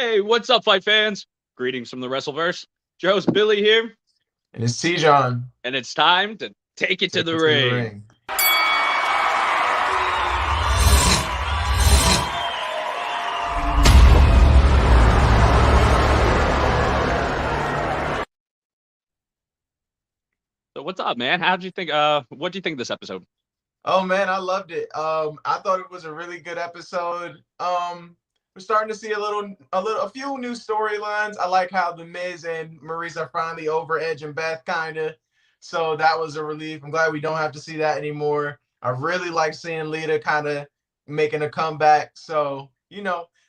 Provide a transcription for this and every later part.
Hey, what's up, fight fans? Greetings from the Wrestleverse. Joe's Billy here, And it's T-John. and it's time to take it to Take the it to the ring. ring. So what's up, man? What do you think of this episode? Oh man, I loved it. I thought it was a really good episode. We're starting to see a few new storylines. I like how the Miz and Maurice are finally over Edge and Beth, kinda. So that was a relief. I'm glad we don't have to see that anymore. I really like seeing Lita kind of making a comeback. So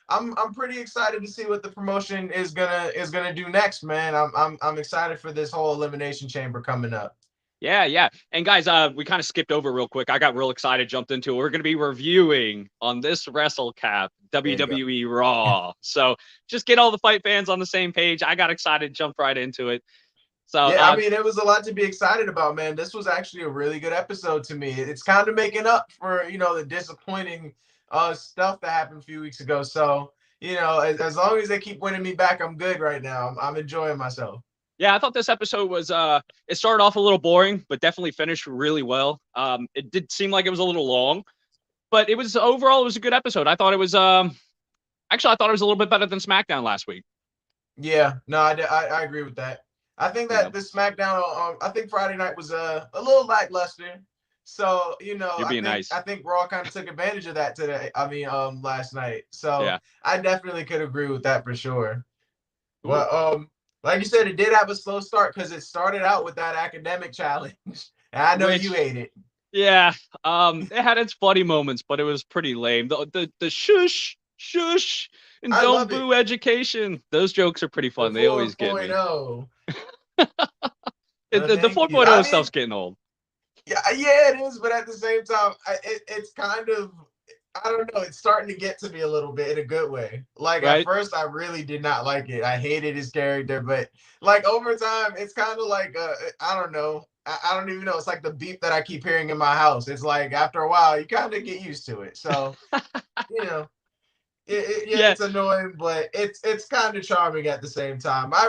I'm pretty excited to see what the promotion is gonna do next, man. I'm excited for this whole Elimination Chamber coming up. Yeah. And guys, we kind of skipped over real quick. I got real excited, jumped into it. We're going to be reviewing on this WrestleCap There you go. WWE Raw. So just get all the fight fans on the same page. I got excited, jumped right into it. So Yeah, I mean, it was a lot to be excited about, man. This was actually a really good episode to me. It's kind of making up for, the disappointing stuff that happened a few weeks ago. So, as long as they keep winning me back, I'm good right now. I'm enjoying myself. yeah, I thought this episode was it started off a little boring, but definitely finished really well. It did seem like it was a little long, but it was overall it was a good episode. I thought it was actually I thought it was a little bit better than SmackDown last week. Yeah, no, I agree with that. I think You know, that this SmackDown, I think Friday night was a little lackluster. So, you're being nice. I think Raw kind of took advantage of that today. I mean, last night. So Yeah. I definitely could agree with that for sure. Cool. But like you said, it did have a slow start because it started out with that academic challenge. And I know Which you hate it. yeah, it had its funny moments, but it was pretty lame. The shush and I don't love it. boo education. Those jokes are pretty The fun. They always get me. 4.0. The Thank you. 4.0 stuff's getting old. Yeah, it is, but at the same time, it's kind of, I don't know, it's starting to get to me a little bit in a good way. Like at Right? first, I really did not like it. I hated his character, but like over time, it's kind of like I don't know. I don't even know. It's like the beep that I keep hearing in my house. It's like after a while, you kind of get used to it. So you know, yeah, Yeah, it's annoying, but it's kind of charming at the same time. I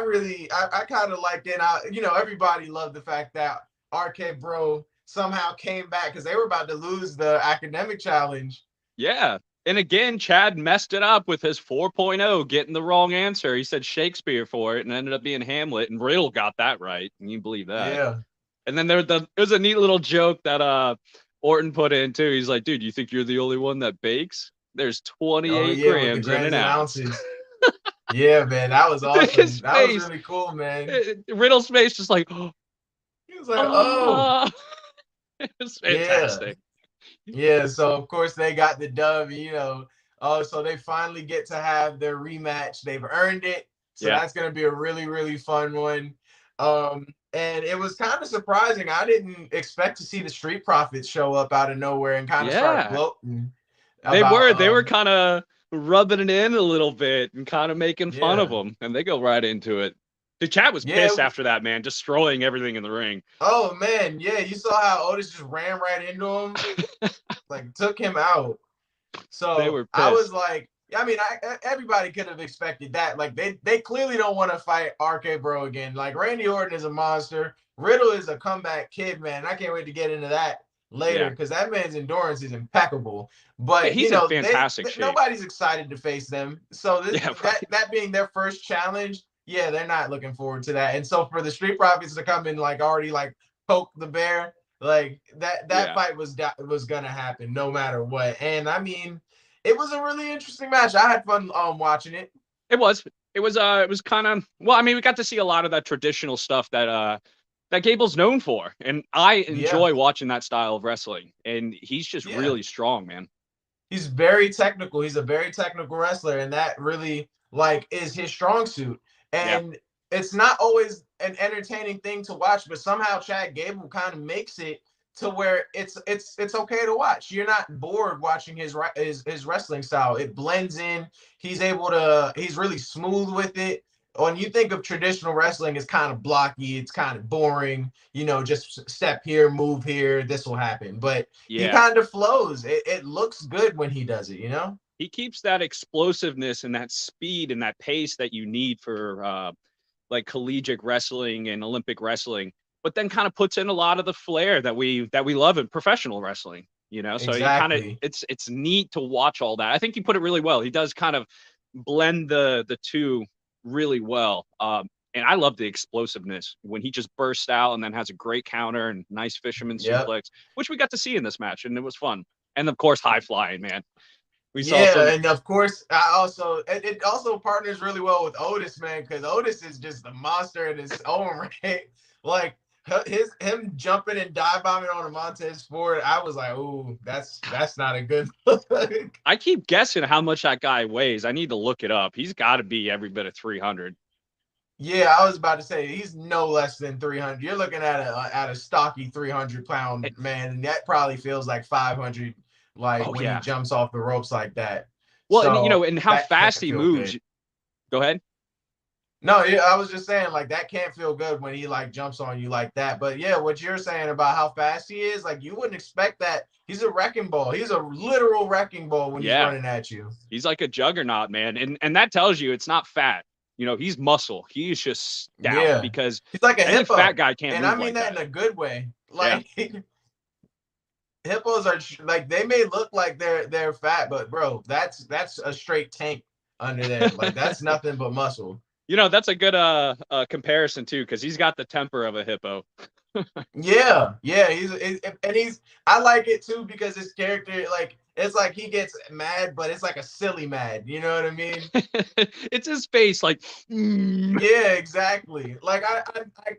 kind of liked it. Everybody loved the fact that RK Bro somehow came back because they were about to lose the academic challenge. yeah. And again, Chad messed it up with his 4.0, getting the wrong answer. He said Shakespeare for it and ended up being Hamlet, and Riddle got that right. And you believe that. Yeah. And then it was a neat little joke that Orton put in too. He's like, dude, you think you're the only one that bakes? There's Oh 28 yeah, with the grams in grams an and ounce. ounces. Yeah, man, that was awesome. His That was face, really cool, man. Riddle's face, just like, He was like, oh, oh, it's yeah. fantastic. Yeah, so of course they got the dub. Oh, so they finally get to have their rematch. They've earned it. So Yeah, that's gonna be a really, really fun one. And it was kind of surprising. I didn't expect to see the Street Profits show up out of nowhere and kind of start yeah. gloating They about were kind of rubbing it in a little bit and kind of making fun of yeah. them, and they go right into it. The chat was Yeah. pissed after that, man, destroying everything in the ring. Oh man, yeah, you saw how Otis just ran right into him, like took him out. They So were I pissed. was like, I mean, everybody could have expected that. Like they clearly don't want to fight RK Bro again. Like Randy Orton is a monster. Riddle is a comeback kid, man. I can't wait to get into that later Yeah. because that man's endurance is impeccable. Yeah, But he's in fantastic shape. nobody's excited to face them. So Yeah, right. that being their first challenge, yeah, they're not looking forward to that. And so for the Street Profits to come in like already like poke the bear, like that Yeah. fight was gonna happen no matter what. And I mean, it was a really interesting match. I had fun watching it. It was. It was kind of well, I mean, we got to see a lot of that traditional stuff that Gable's known for. And I Yeah, enjoy watching that style of wrestling. And he's just yeah. really strong, man. He's very technical. He's a very technical wrestler, and that really like is his strong suit. Yeah. And it's not always an entertaining thing to watch, but somehow Chad Gable kind of makes it to where it's okay to watch. You're not bored watching his wrestling style. It blends in. He's really smooth with it. When you think of traditional wrestling, it's kind of blocky, it's kind of boring, just step here, move here, this will happen. But he Yeah. kind of flows. It looks good when he does it. He keeps that explosiveness and that speed and that pace that you need for like collegiate wrestling and Olympic wrestling, but then kind of puts in a lot of the flair that we love in professional wrestling, you know? So he kind of, Exactly. it's neat to watch all that. I think he put it really well. He does kind of blend the two really well. And I love the explosiveness when he just bursts out and then has a great counter and nice fisherman Yep. suplex, which we got to see in this match, and it was fun. And of course, high flying, man. We saw Yeah, some. and of course, it also partners really well with Otis, man, because Otis is just a monster in his own right. Like him jumping and dive bombing on a Montez Ford, I was like, ooh, that's not a good look. I keep guessing how much that guy weighs. I need to look it up. He's got to be every bit of 300. Yeah, I was about to say he's no less than 300. You're looking at a stocky 300-pound man, and that probably feels like 500, like Oh when he yeah. jumps off the ropes like that. Well, and you know, So and how that can't fast he feel moves. good. Go ahead. No, yeah, I was just saying like that can't feel good when he like jumps on you like that. But yeah, what you're saying about how fast he is, like you wouldn't expect that. He's a wrecking ball. He's a literal wrecking ball when he's Yeah. running at you. He's like a juggernaut, man. And that tells you it's not fat. You know, he's muscle. He's just stout Yeah, because he's like a any fat hippo, guy can't and I move mean like that that. in a good way. Yeah. Like hippos are like they may look like they're fat, but bro, that's a straight tank under there. Like that's nothing but muscle. You know, that's a good comparison too, because he's got the temper of a hippo. Yeah, yeah, he's I like it too because his character like it's like he gets mad, but it's like a silly mad. You know what I mean? It's his face, like. Yeah, exactly. Like I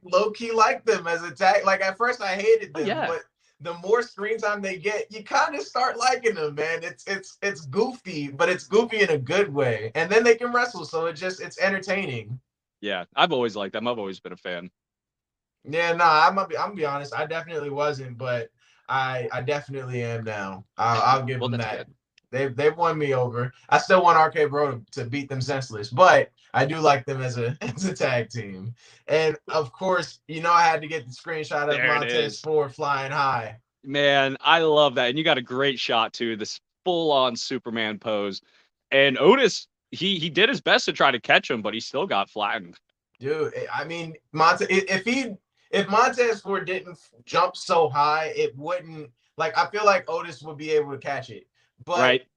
low key like them as a tag. Like at first I hated Oh them, yeah. but the more screen time they get, you kind of start liking them, man. It's goofy, but it's goofy in a good way. And then they can wrestle, so it's entertaining. Yeah, I've always liked them. I've always been a fan. Yeah, no, I'm gonna be honest. I definitely wasn't, but I definitely am now. I'll give Well, them that's that. good. They've won me over. I still want RK Bro to beat them senseless, but I do like them as a as a tag team. And of course, you know I had to get the screenshot of There it Montez is. Ford flying high. Man, I love that. And you got a great shot too, this full-on Superman pose. And Otis, he did his best to try to catch him, but he still got flattened. Dude, I mean, if Montez Ford didn't jump so high, it wouldn't like I feel like Otis would be able to catch it. But Right?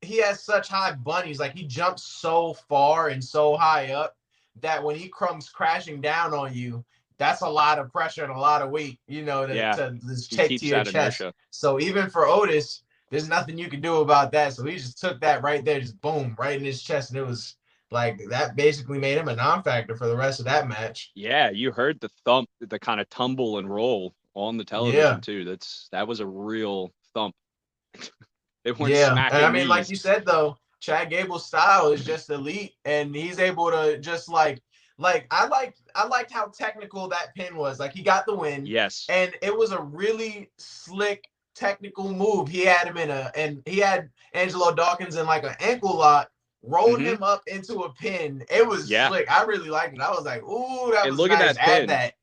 he has such high bunnies. Like he jumps so far and so high up that when he comes crashing down on you, that's a lot of pressure and a lot of weight, you know, Yeah. to just He take to keeps your that chest. inertia. So even for Otis, there's nothing you can do about that. So he just took that right there, just boom, right in his chest. And it was like that basically made him a non-factor for the rest of that match. Yeah, you heard the thump, the kind of tumble and roll on the television Yeah. too. That was a real thump. They weren't Yeah. And I smacking mean, like knees. you said though, Chad Gable's style is just elite, and he's able to just like I liked how technical that pin was. Like he got the win, Yes. and it was a really slick technical move. He had him and he had Angelo Dawkins in like an ankle lock, rolled Mm-hmm. him up into a pin. It was Yeah. slick. I really liked it. I was like, ooh, that And was look at nice. that Add pin. that.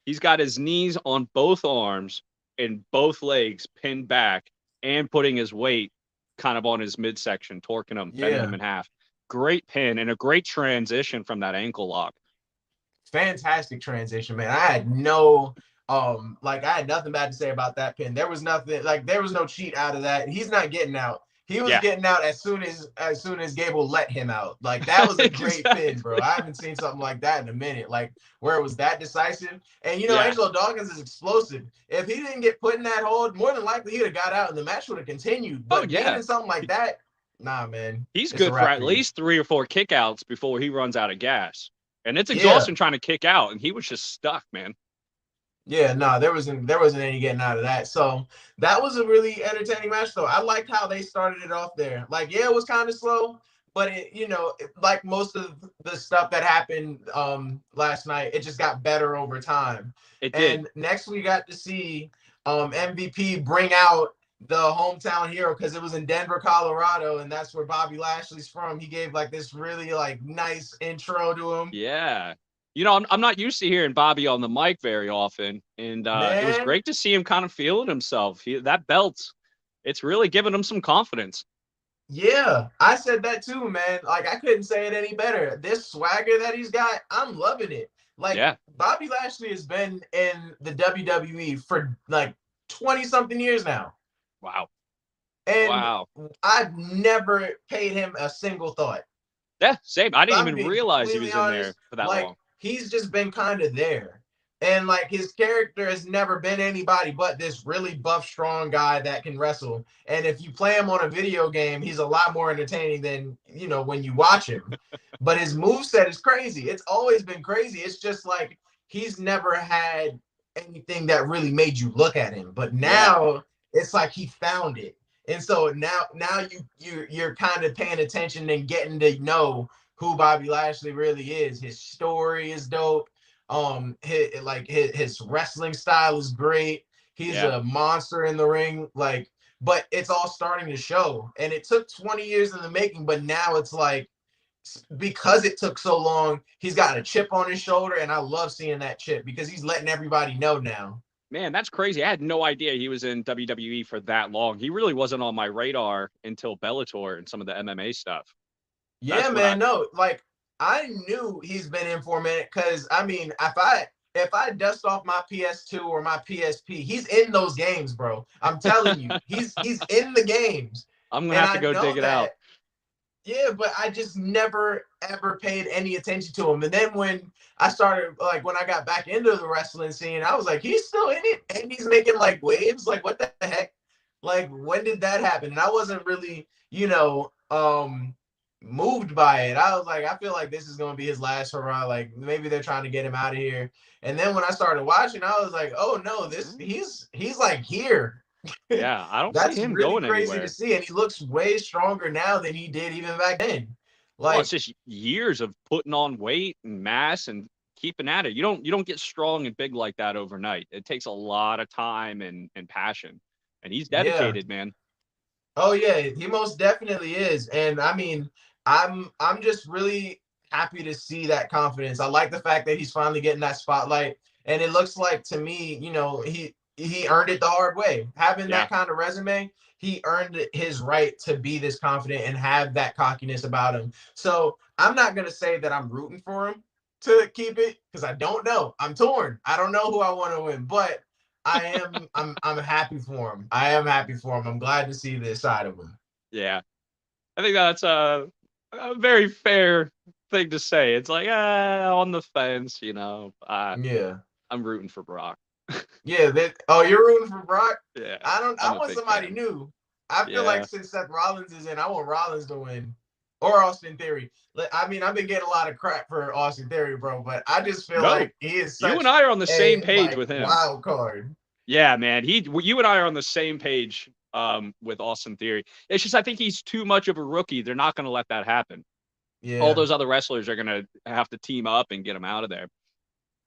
He's got his knees on both arms and both legs pinned back and putting his weight kind of on his midsection, torquing him, bending him Yeah. in half. Great pin and a great transition from that ankle lock. Fantastic transition, man. I had no like I had nothing bad to say about that pin. There was nothing like there was no cheat out of that. He's not getting out. He was Yeah. getting out as soon as Gable let him out. Like that was a great pin, bro. I haven't seen something like that in a minute. Like where it was that decisive. And you know, Yeah. Angelo Dawkins is explosive. If he didn't get put in that hold, more than likely he'd have got out and the match would have continued. Oh, But being yeah. in something like that, nah, man. He's It's a good for wrap at for you. least 3 or 4 kickouts before he runs out of gas. And it's Yeah. exhausting trying to kick out, and he was just stuck, man. Yeah, no, there wasn't any getting out of that. So that was a really entertaining match, though. I liked how they started it off there. Like, yeah, it was kind of slow, but like most of the stuff that happened last night, it just got better over time. It did. And next we got to see MVP bring out the hometown hero because it was in Denver, Colorado, and that's where Bobby Lashley's from. He gave like this really like nice intro to him. Yeah. You know, I'm not used to hearing Bobby on the mic very often, and it was Man, great to see him kind of feeling himself. That belt, it's really giving him some confidence. Yeah, I said that too, man. Like, I couldn't say it any better. This swagger that he's got, I'm loving it. Like, Yeah. Bobby Lashley has been in the WWE for like 20 something years now. Wow. And Wow. I've never paid him a single thought. Yeah, same. I If didn't I'm even being realize he completely was in there honest, for that like, long. he's just been kind of there. And like, his character has never been anybody but this really buff, strong guy that can wrestle. And if you play him on a video game, he's a lot more entertaining than, when you watch him. But his moveset is crazy. It's always been crazy. It's just like he's never had anything that really made you look at him. But Yeah. now it's like he found it. And so now you're kind of paying attention and getting to know who Bobby Lashley really is. His story is dope. His wrestling style is great. He's Yeah. a monster in the ring. Like, but it's all starting to show. And it took 20 years in the making, but now it's like, because it took so long, he's got a chip on his shoulder, and I love seeing that chip because he's letting everybody know now. Man, that's crazy. I had no idea he was in WWE for that long. He really wasn't on my radar until Bellator and some of the MMA stuff. Yeah, That's when I man. No, like, I knew he's been in for a minute because I mean, if I dust off my PS2 or my PSP, he's in those games, bro. I'm telling you, he's in the games, I'm gonna and have to I go know dig it out. that. Yeah, but I just never ever paid any attention to him. And then when I started, like, when I got back into the wrestling scene, I was like, he's still in it and he's making like waves. Like, what the heck? Like, when did that happen? And I wasn't really, moved by it. I was like, I feel like this is gonna be his last hurrah. Like, maybe they're trying to get him out of here. And then when I started watching, I was like, oh no, this he's like here. Yeah, I don't see That's him really going crazy to anywhere. see. And he looks way stronger now than he did even back then. Well, it's Like, just years of putting on weight and mass and keeping at it. You don't get strong and big like that overnight. It takes a lot of time and passion. And he's yeah. dedicated, man. Oh yeah, he most definitely is. And I mean, I'm just really happy to see that confidence. I like the fact that he's finally getting that spotlight. And it looks like to me, he earned it the hard way. Having Yeah. that kind of resume, he earned his right to be this confident and have that cockiness about him. So I'm not gonna say that I'm rooting for him to keep it because I don't know. I'm torn. I don't know who I want to win, but I'm happy for him. I am happy for him. I'm glad to see this side of him. Yeah. I think that's a very fair thing to say. It's like, on the fence. Yeah. I'm rooting for Brock. Yeah, you're rooting for Brock? Yeah. I I'm a want big somebody fan. new. I feel like Yeah. since Seth Rollins is in, I want Rollins to win. Or Austin Theory. I mean, I've been getting a lot of crap for Austin Theory, bro, but I just feel No, like he is you and such I are on the same a page with him. wild card. Yeah, man. You and I are on the same page with Austin Theory. It's just I think he's too much of a rookie. They're not going to let that happen. All Yeah. those other wrestlers are going to have to team up and get him out of there.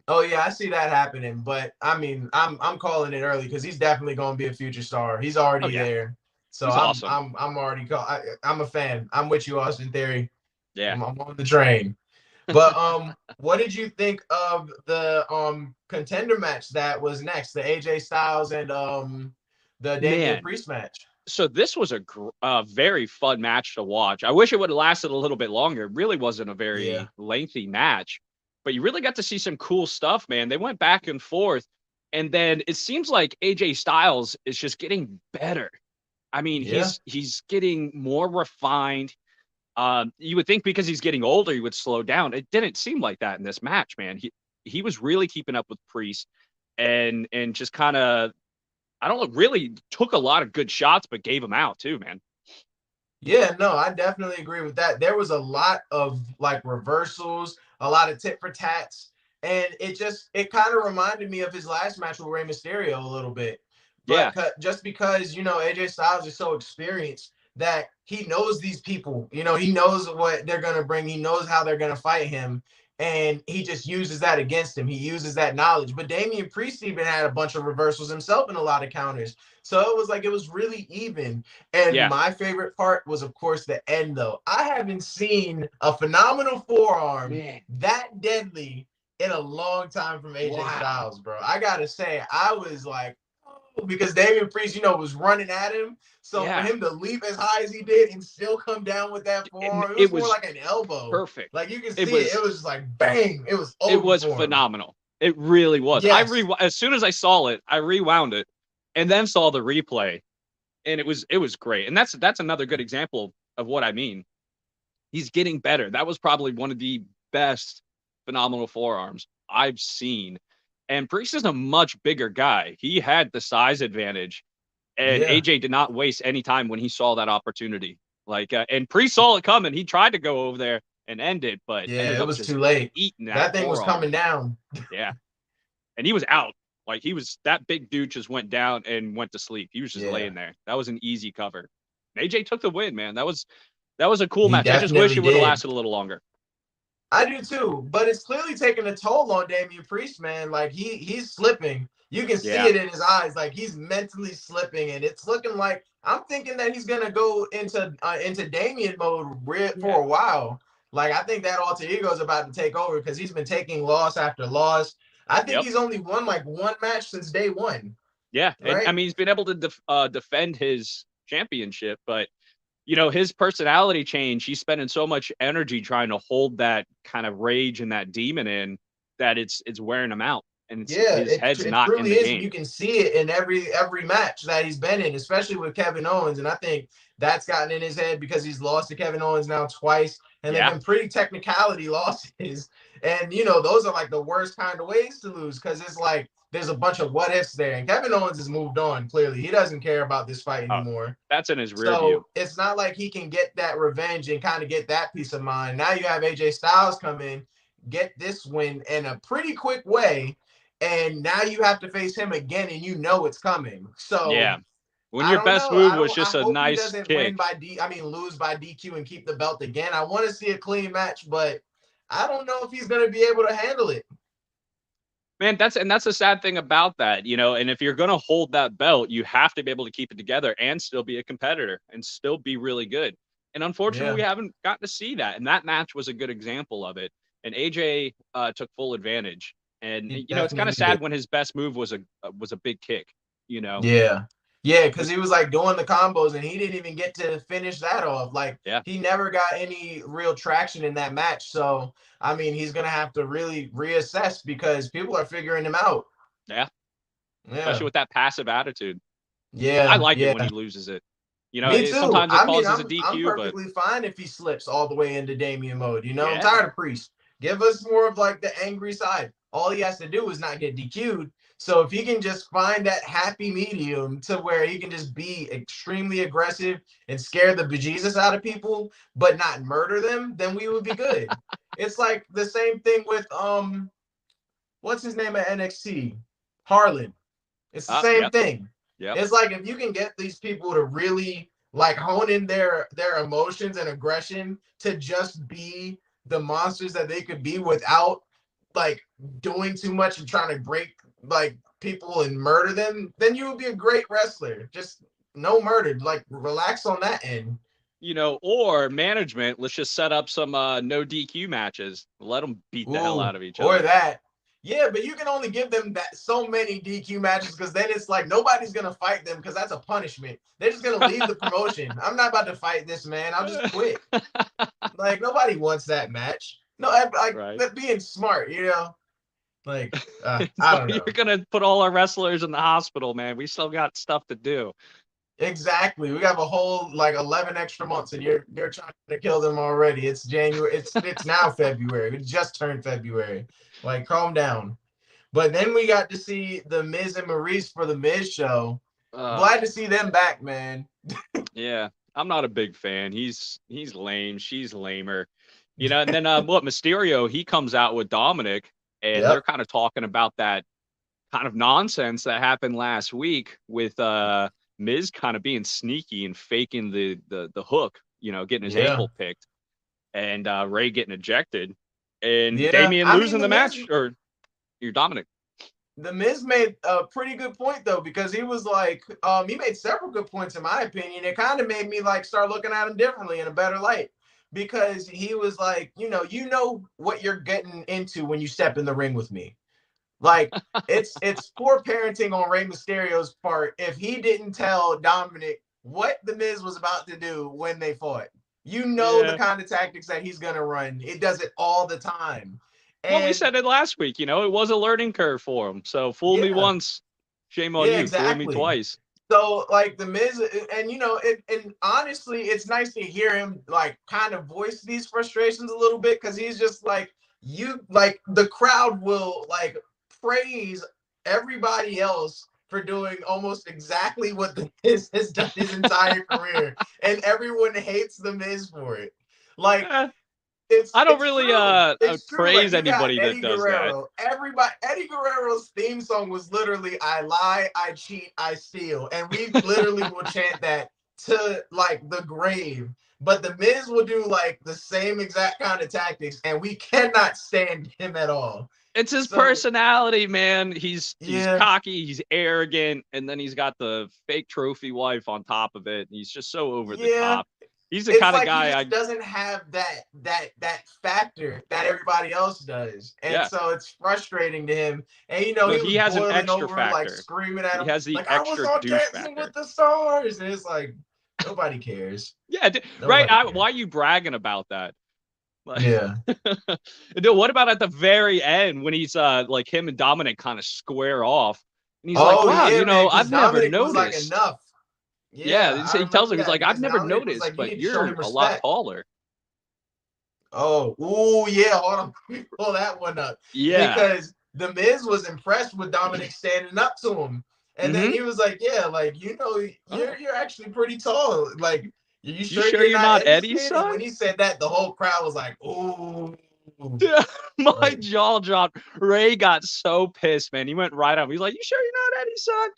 Oh yeah, I see that happening, but I mean, I'm calling it early because he's definitely going to be a future star. He's Oh already yeah, there, so he's I'm awesome. I'm I'm already I'm a fan. I'm with you, Austin Theory. Yeah. I'm on the train. But what did you think of the contender match that was next, the AJ Styles and the Damian Man, Priest match? so this was a very fun match to watch. I wish it would have lasted a little bit longer. It really wasn't a Yeah, very lengthy match, but you really got to see some cool stuff, man. They went back and forth, and then it seems like AJ Styles is just getting better. I mean, yeah, he's getting more refined. You would think because he's getting older, he would slow down. It didn't seem like that in this match, man. He was really keeping up with Priest and just kind of, I don't know, really took a lot of good shots, but gave them out too, man. yeah. No, I definitely agree with that. There was a lot of like reversals, a lot of tit for tats, and it kind of reminded me of his last match with Rey Mysterio a little bit. Yeah, But just because AJ Styles is so experienced that he knows these people, he knows what they're gonna bring, he knows how they're gonna fight him, and he just uses that against him. He uses that knowledge. But Damian Priest even had a bunch of reversals himself in a lot of counters. So it was really even. And yeah. my favorite part was, of course, the end, though. I haven't seen a phenomenal forearm Man, that deadly in a long time from AJ wow. Styles, bro. I gotta say, I was like, because Damian Priest, was running at him. So for Yeah. him to leap as high as he did and still come down with that And forearm, it it was more was like an elbow. perfect. Like you can It see it. It was was just like bang. It was it over was for him. phenomenal. It really was. Yes. As soon as I saw it, I rewound it and then saw the replay, and it was great. And that's another good example of what I mean. He's getting better. That was probably one of the best phenomenal forearms I've seen. And Priest is a much bigger guy. He had the size advantage, and Yeah. AJ did not waste any time when he saw that opportunity. And Priest saw it coming. He tried to go over there and end it, but Yeah, ended it up was just too late. eating that That thing was forearm. coming down. Yeah. And he was out. Like that big dude just went down and went to sleep. He was just laying there. That was an easy cover. AJ took the win, man. That was a cool He match. I just wish definitely it would have did. lasted a little longer. I do too, but it's clearly taking a toll on Damian Priest, man. Like he's slipping. You can see Yeah. it in his eyes. Like he's mentally slipping, and it's looking like I'm thinking that he's gonna go into Damian mode for a while. Like I think that alter ego is about to take over because he's been taking loss after loss. I think he's only won like one match since day one. Yeah, and right? I mean he's been able to defend his championship, but his personality change, he's spending so much energy trying to hold that kind of rage and that demon in that it's wearing him out. And his head's it not in truly the is. You game. can see it in every match that he's been in, especially with Kevin Owens. And I think that's gotten in his head because he's lost to Kevin Owens now twice, and they've been pretty technicality losses. And those are like the worst kind of ways to lose because it's like there's a bunch of what ifs there. And Kevin Owens has moved on. Clearly, he doesn't care about this fight anymore. That's in his rear view. So it's not like he can get that revenge and kind of get that peace of mind. Now you have AJ Styles come in, get this win in a pretty quick way, and now you have to face him again, and it's coming. So when I your don't best know. move was I just a hope he nice doesn't kick. lose by DQ and keep the belt again. I want to see a clean match, but I don't know if he's going to be able to handle it. Man, that's the sad thing about that, and if you're going to hold that belt, you have to be able to keep it together and still be a competitor and still be really good. And unfortunately, we haven't gotten to see that. And that match was a good example of it. And AJ took full advantage. And it's kind of sad when his best move was a big kick, Yeah, because he was like doing the combos and he didn't even get to finish that off. Like he never got any real traction in that match. So I mean, he's gonna have to really reassess because people are figuring him out. Yeah. Especially with that passive attitude. Yeah. I like it when he loses it. Me too. Sometimes it causes a DQ, I'm perfectly fine if he slips all the way into Damian mode. Yeah. I'm tired of Priest. Give us more of like the angry side. All he has to do is not get DQ'd. So if he can just find that happy medium to where he can just be extremely aggressive and scare the bejesus out of people, but not murder them, then we would be good. It's like the same thing with what's his name at NXT? Harlan. It's the same thing. It's like if you can get these people to really like hone in their emotions and aggression to just be the monsters that they could be without like doing too much and trying to break like people and murder them, then you would be a great wrestler. Just no murder, like relax on that end. Or management, let's just set up some no DQ matches. Let them beat the hell out of each other. Or that. Yeah, but you can only give them that so many DQ matches because then it's like nobody's gonna fight them because that's a punishment. They're just gonna leave the promotion. I'm not about to fight this man. I'll just quit. Like nobody wants that match. No, like being smart, Like I don't know. You're gonna put all our wrestlers in the hospital, man. We still got stuff to do. Exactly. We have a whole like 11 extra months, and you're trying to kill them already. It's January. It's now February. We just turned February. Like, calm down. But then we got to see the Miz and Maurice for the Miz show. Glad to see them back, man. Yeah, I'm not a big fan. He's lame. She's lamer. And then Mysterio, he comes out with Dominic, and they're kind of talking about that kind of nonsense that happened last week with Miz kind of being sneaky and faking the hook, getting his ankle picked, and Ray getting ejected, and Damian losing the match, or you're Dominic. The Miz made a pretty good point though, because he was like, he made several good points in my opinion. It kind of made me like start looking at him differently in a better light, because he was like, you know what you're getting into when you step in the ring with me. Like it's poor parenting on Rey Mysterio's part if he didn't tell Dominic what the Miz was about to do when they fought. You know the Yeah. kind of tactics that he's gonna run. It does it all the time. Well, we And said it last week. It was a learning curve for him. So fool me yeah, once, shame on yeah, you. Fool me exactly. twice. So like the Miz, and and honestly, it's nice to hear him like kind of voice these frustrations a little bit because he's just like like the crowd will like praise everybody else for doing almost exactly what the Miz has done his entire career, and everyone hates the Miz for it. Like Eh, it's I don't it's really true. It's true. Like praise you got anybody that Eddie does that. Guerrero. Everybody, Eddie Guerrero's theme song was literally "I lie, I cheat, I steal," and we literally will chant that to like the grave. But the Miz will do like the same exact kind of tactics, and we cannot stand him at all. It's his So personality, man. He's yeah, cocky, he's arrogant, and then he's got the fake trophy wife on top of it. And he's just so over the yeah. top. He's the It's kind of like he guy just doesn't have that factor that everybody else does, and yeah. so it's frustrating to him. And No, he he was has an boiling extra over, like factor. screaming at He him, has the like I was extra on douche Dancing with factor. the Stars, and it's like nobody cares. Yeah, right. Nobody Why cares. are you bragging about that? Like, Yeah. no, what about at the very end when he's like him and Dominic kind of square off, and he's like, Oh "Wow, yeah, man. Because I've never Dominic was like noticed." enough. Yeah, Yeah, I he tells remember him, he's that like, "I've because never Dominic was noticed, like, you but need to show him you're a lot respect. taller." Oh yeah. Hold on, let me pull that one up Yeah. because the Miz was impressed with Dominic standing up to him, and then Mm-hmm. he was like, "Yeah, like Oh, you're actually pretty tall. Like, are you you sure sure you're you're not not Eddie's Eddie's kid?" And son? when he said that, the whole crowd was like, "Ooh." Yeah, my Like, jaw dropped. Ray got so pissed, man. He went right up. He's like, "You sure you're not Eddie's son?"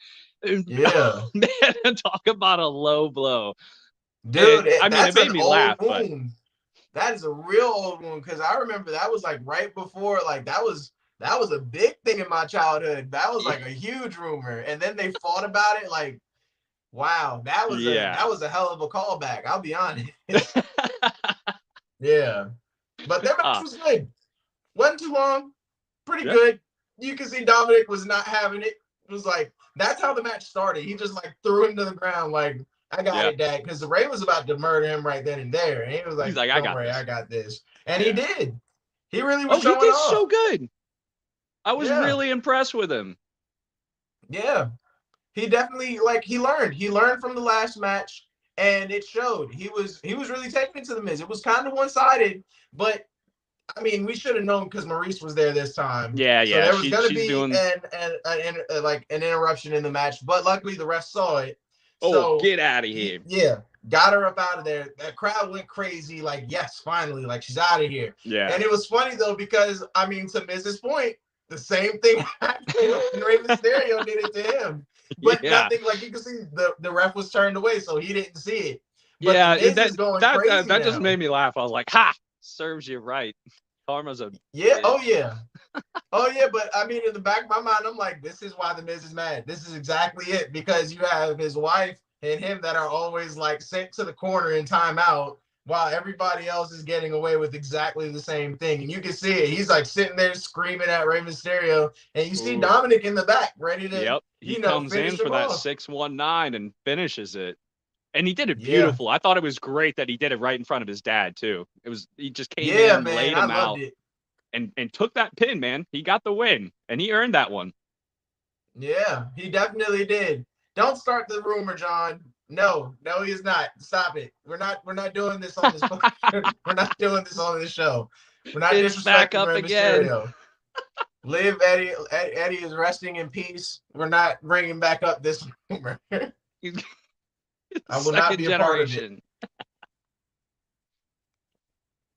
And, yeah, oh, man, talk about a low blow. dude, I mean, it that's an made me old laugh, but wound. That is a real old one because I remember that was like right before, like that was a big thing in my childhood. That was yeah, like a huge rumor, and then they fought about it. Like, wow, that was a yeah. that was a hell of a callback. I'll be honest. Yeah, but their match Ah, was good. Wasn't too long. Pretty yeah, good. You can see Dominic was not having it. It was like that's how the match started. He just like threw him to the ground, like I got yeah. it, Dad, because the Ray was about to murder him right then and there, and he was He's like, like, "I "Don't got worry, I this." got this," and he Yeah. did. He really was Oh, he showing did off. so good. I was Yeah, really impressed with him. yeah. He definitely like he learned. He learned from the last match, and it showed. He was really taking it to the Miz. It was kind of one sided, but I mean, we should have known because Maurice was there this time. Yeah, So yeah. there was going to She's be doing. like an interruption in the match, but luckily the ref saw it. Oh, So get out of here. yeah, got her up out of there. That crowd went crazy. Like, yes, finally, like she's out of here. Yeah. And it was funny though because I mean, to Miz's point, the same thing happened when Rey Mysterio did it to him. But Yeah. nothing like you can see the ref was turned away, so he didn't see it. But the Yeah, Miz is going crazy that just now. made me laugh. I was like, "Ha! Serves you right." Karma's a Yeah. Oh bitch. yeah. Oh yeah, but I mean, in the back of my mind, I'm like, this is why the Miz is mad. This is exactly it because you have his wife and him that are always like sent to the corner in timeout, while everybody else is getting away with exactly the same thing. And you can see it. He's like sitting there screaming at Rey Mysterio, and you see Ooh. Dominic in the back, ready to, Yep. He comes in finish for him that off. 619 and finishes it. And he did it Yeah, beautiful. I thought it was great that he did it right in front of his dad too. He just came yeah, in, man, laid I him loved out, it. and took that pin, man. He got the win, and he earned that one. Yeah, he definitely did. Don't start the rumor, John. No, no, he's not. Stop it. We're not doing this on this. We're not doing this on this show. We're not It's back disrespecting up Rey again. Mysterio. Live Eddie. Eddie is resting in peace. We're not bringing back up this rumor. I will not Second be a part of it. generation.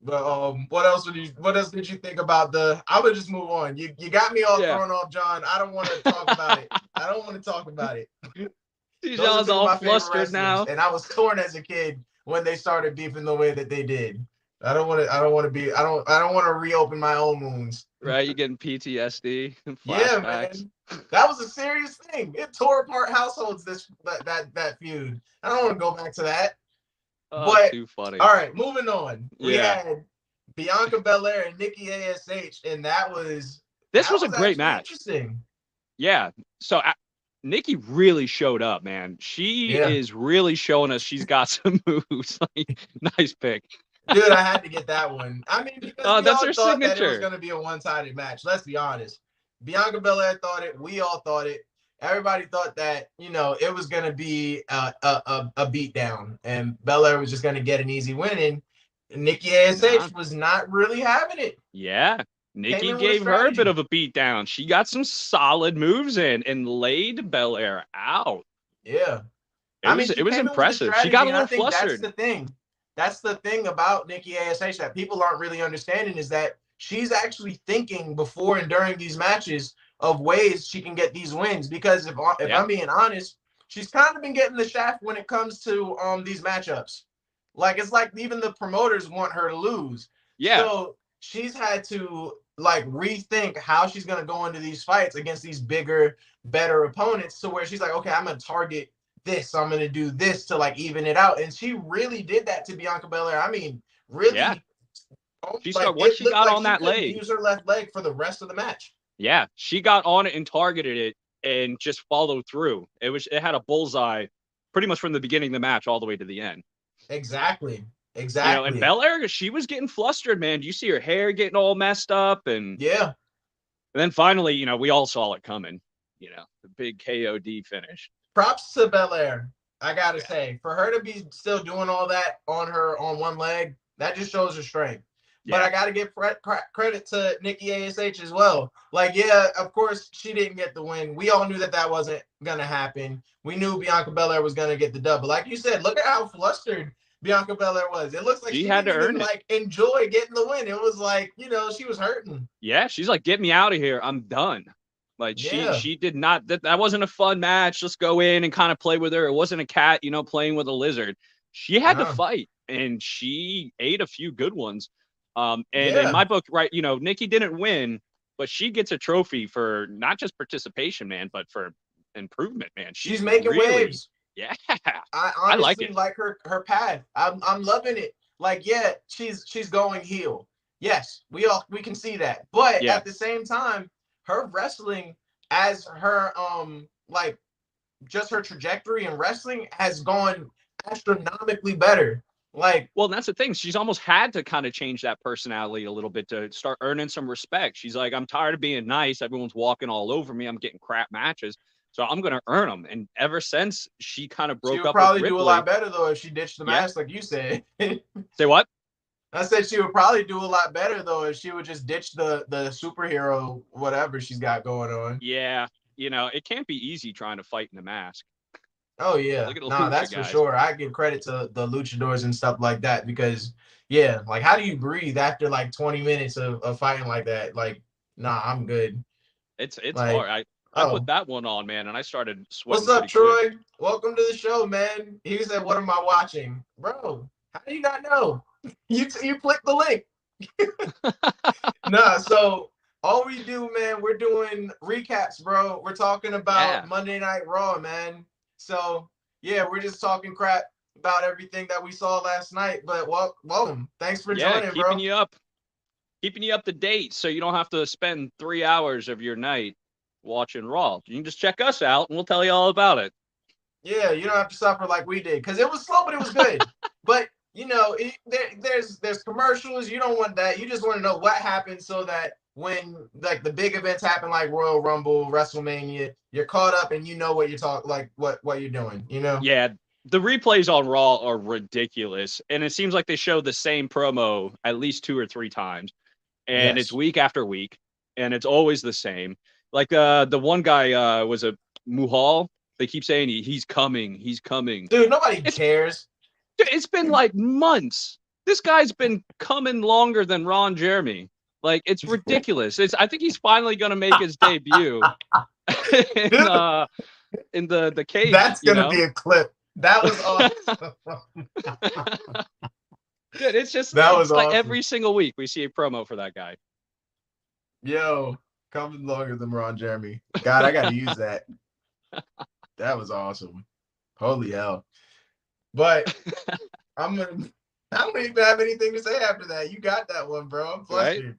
But what else would you? What else did you think about the? I would just move on. You got me all Yeah. thrown off, John. I don't want to talk about it. I don't want to talk about it. Those are Dijon's two of all my favorite flustered wrestlers, now. and I was torn as a kid when they started beefing the way that they did. I don't want to. I don't want to be. I don't want to reopen my own wounds. Right? You getting PTSD and Yeah, flashbacks. man, that was a serious thing. It tore apart households. That feud. I don't want to go back to that. Oh, But too funny. all right, moving on. We Yeah. had Bianca Belair and Nikki Ash, and that was This was a great match. Interesting. Yeah. So Nikki really showed up, man. She is really showing us she's got some moves. Like, nice pick. Dude, I had to get that one. I mean, because we that's all her thought that it was signature. going to be a one-sided match. Let's be honest. Bianca Belair thought it. We all thought it. Everybody thought that, it was going to be a beatdown, and Belair was just going to get an easy win. And Nikki ASH was not really having it. Yeah. Nikki gave her a bit of a beatdown. She got some solid moves in and laid Belair out. Yeah. It was impressive. She got a little flustered. That's the thing about Nikki ASH that people aren't really understanding, is that she's actually thinking before and during these matches of ways she can get these wins. Because if I'm being honest, she's kind of been getting the shaft when it comes to these matchups. Like, it's like even the promoters want her to lose. Yeah. So she's had to like rethink how she's gonna go into these fights against these bigger, better opponents, to where she's like, okay, I'm gonna target this, so I'm gonna do this to like even it out. And she really did that to Bianca Belair. I mean, really. Yeah. Once she got on that leg, use her left leg for the rest of the match. Yeah, she got on it and targeted it and just followed through. It had a bullseye pretty much from the beginning of the match all the way to the end. Exactly. And Belair, she was getting flustered, man. Do you see her hair getting all messed up? And then finally, we all saw it coming. The big KOD finish. Props to Belair, I gotta say, for her to be still doing all that on one leg, that just shows her strength. Yeah. But I gotta give credit to Nikki ASH as well. Like, of course she didn't get the win. We all knew that wasn't gonna happen. We knew Bianca Belair was gonna get the dub. But like you said, look at how flustered Bianca Belair was. It looks like she had to didn't earn even, like, enjoy getting the win. It was like, she was hurting. Yeah, she's like, get me out of here. I'm done. Like, she did not, that wasn't a fun match. Let's go in and kind of play with her. It wasn't a cat, playing with a lizard. She had to fight, and she ate a few good ones. In my book, right, Nikki didn't win, but she gets a trophy for not just participation, man, but for improvement, man. She's making waves. Yeah. I honestly like her path. I'm loving it. Like, she's going heel. Yes, we can see that. But at the same time, her wrestling, as her like just her trajectory in wrestling has gone astronomically better. Like, well, that's the thing. She's almost had to kind of change that personality a little bit to start earning some respect. She's like, I'm tired of being nice. Everyone's walking all over me. I'm getting crap matches. So I'm going to earn them. And ever since she kind of broke up, she would probably do a lot better, though, if she ditched the mask, like you said. Say what? I said she would probably do a lot better, though, if she would just ditch the superhero, whatever she's got going on. Yeah. It can't be easy trying to fight in the mask. Oh, yeah. No, that's for sure. I give credit to the luchadors and stuff like that because, like, how do you breathe after, like, 20 minutes of fighting like that? Like, nah, I'm good. It's like, hard. I put that one on, man, and I started sweating. What's up, Troy? Quick. Welcome to the show, man. He said, what am I watching? Bro, how do you not know? You click the link. Nah, so all we do, man, we're doing recaps, bro. We're talking about Monday Night Raw, man. So, we're just talking crap about everything that we saw last night. But welcome. Thanks for joining, bro. Keeping you up to date so you don't have to spend 3 hours of your night watching Raw. You can just check us out and we'll tell you all about it. Yeah, you don't have to suffer like we did because it was slow, but it was good. But there's commercials. You don't want that. You just want to know what happened so that when like the big events happen, like Royal Rumble, WrestleMania, you're caught up and you know what you're what you're doing. Yeah, the replays on Raw are ridiculous, and it seems like they show the same promo at least 2 or 3 times, and it's week after week, and it's always the same. Like the one guy was a Muhal. They keep saying he's coming. Dude, nobody cares. It's been like months. This guy's been coming longer than Ron Jeremy. Like, it's ridiculous. I think he's finally gonna make his debut in the cage. That's gonna be a clip. That was awesome. Dude, it's just like awesome. Every single week we see a promo for that guy. Yo, coming longer than Ron Jeremy. God, I gotta use that. That was awesome. Holy hell. But I don't even have anything to say after that. You got that one, bro. I'm flustered. Right?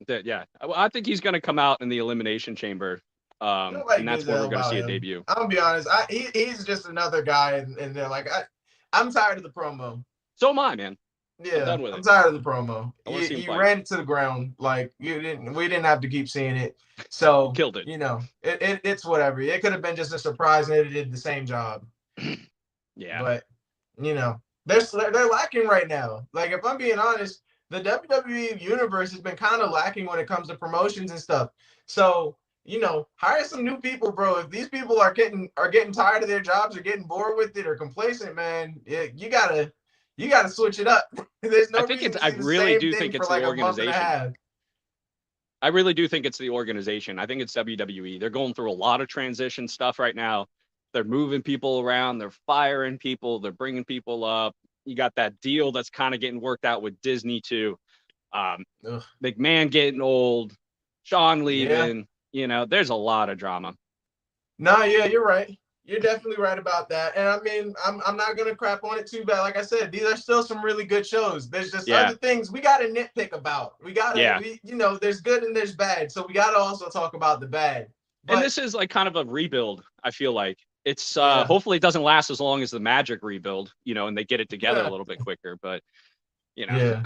Yeah, I think he's going to come out in the Elimination Chamber, Nobody and that's gives a where hell we're going to about see a him. debut. I'm gonna be honest. He's just another guy, and they're like, I'm tired of the promo. So am I, man. I'm Yeah, done with I'm it. tired of the promo. I want to see him You fight. ran it to the ground. Like we didn't have to keep seeing it. So Killed it. It's whatever. It could have been just a surprise, and it did the same job. Yeah. But they're lacking right now. Like if I'm being honest, the WWE universe has been kind of lacking when it comes to promotions and stuff. So hire some new people, bro. If these people are getting tired of their jobs or getting bored with it or complacent, man, you gotta switch it up. There's no reason to I see the really same do thing think for it's the like a month and a organization. half. I really do think it's the organization. I think it's WWE. They're going through a lot of transition stuff right now. They're moving people around. They're firing people. They're bringing people up. You got that deal that's kind of getting worked out with Disney too. McMahon getting old, Sean Yeah. leaving. There's a lot of drama. No, yeah, you're right. You're definitely right about that. And I mean, I'm not gonna crap on it too bad. Like I said, these are still some really good shows. There's just Yeah. other things we gotta nitpick about. There's good and there's bad. So we gotta also talk about the bad. And this is like kind of a rebuild, I feel like. It's Yeah. hopefully it doesn't last as long as the Magic rebuild, and they get it together a little bit quicker. But Yeah.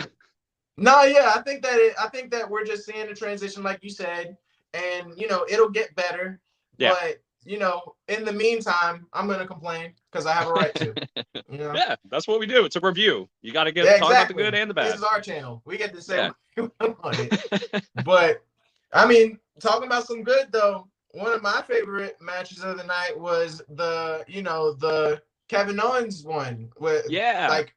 No, yeah, I think that we're just seeing the transition, like you said, and it'll get better. Yeah. But in the meantime, I'm gonna complain because I have a right to. Yeah, that's what we do. It's a review. You got to talk about the good and the bad. This is our channel. We get to say what we want on it. But I mean, talking about some good though, one of my favorite matches of the night was the Kevin Owens one with like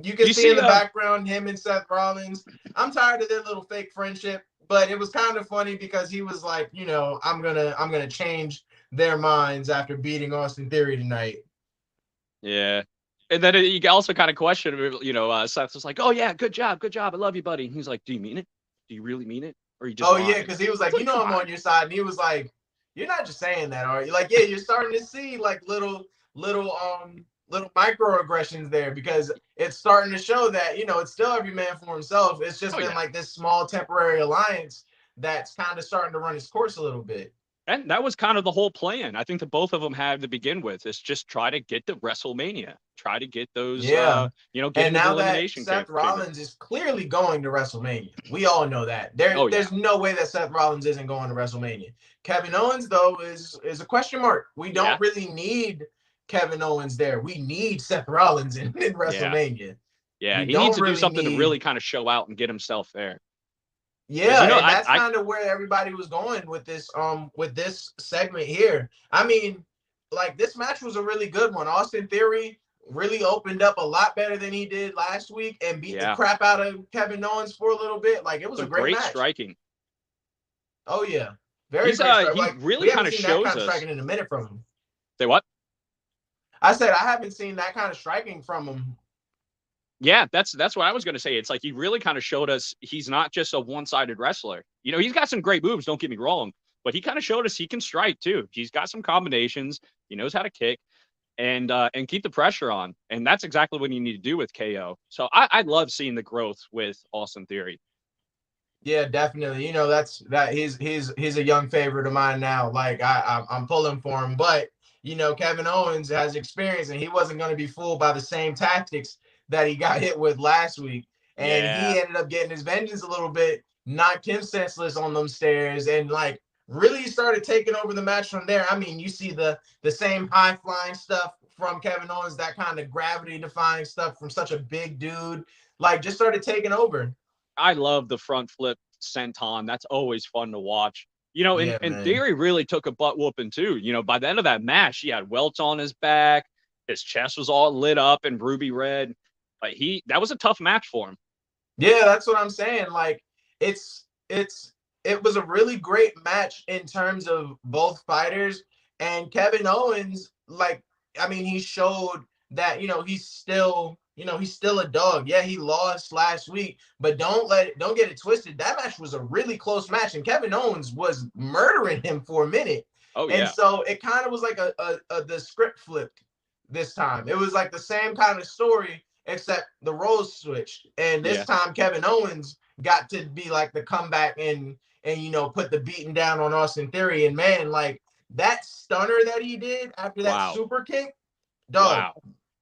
you can see in the background him and Seth Rollins. I'm tired of their little fake friendship, but it was kind of funny because he was like, I'm gonna change their minds after beating Austin Theory tonight. Yeah. And then you also kind of question, Seth was like, "Oh yeah, good job, I love you, buddy." And he's like, "Do you mean it? Do you really mean it, or you just?" Oh yeah, because he was like, I'm on your side, and he was like, "You're not just saying that, are you?" Like, yeah, you're starting to see like little microaggressions there because it's starting to show that it's still every man for himself. It's just been like this small temporary alliance that's kind of starting to run its course a little bit. And that was kind of the whole plan. I think that both of them had to begin with is just try to get to WrestleMania, try to get those, get and now that Seth Rollins is clearly going to WrestleMania, we all know that. There's no way that Seth Rollins isn't going to WrestleMania. Kevin Owens though is a question mark. We don't really need Kevin Owens there. We need Seth Rollins in WrestleMania. Yeah, he needs to do something to really kind of show out and get himself there. Yeah, and that's kind of where everybody was going with this segment here. I mean, like this match was a really good one. Austin Theory really opened up a lot better than he did last week and beat the crap out of Kevin Owens for a little bit. Like it was a great match. Striking. Oh yeah, very great. He really kind of shows us striking in a minute from him. Say what? I said I haven't seen that kind of striking from him. Yeah, that's what I was going to say. It's like he really kind of showed us he's not just a one-sided wrestler. He's got some great moves, don't get me wrong, but he kind of showed us he can strike too. He's got some combinations. He knows how to kick and keep the pressure on. And that's exactly what you need to do with KO. So I love seeing the growth with Austin Theory. Yeah, definitely. He's a young favorite of mine now. Like I'm pulling for him, but Kevin Owens has experience and he wasn't going to be fooled by the same tactics that he got hit with last week. And he ended up getting his vengeance a little bit, knocked him senseless on them stairs, and like really started taking over the match from there. I mean, you see the same high flying stuff from Kevin Owens, that kind of gravity defying stuff from such a big dude, like just started taking over. I love the front flip senton. That's always fun to watch. And Theory really took a butt whooping too. By the end of that match, he had welts on his back. His chest was all lit up in ruby red. Like that was a tough match for him. Yeah, that's what I'm saying. Like it was a really great match in terms of both fighters. And Kevin Owens, like, I mean, he showed that, he's still a dog. Yeah, he lost last week, but don't get it twisted. That match was a really close match, and Kevin Owens was murdering him for a minute. Oh, yeah. And so it kind of was like the script flipped this time. It was like the same kind of story, except the roles switched. And this time Kevin Owens, got to be like the comeback and put the beating down on Austin Theory. And man, like that stunner that he did after that Wow. super kick, dog. Wow.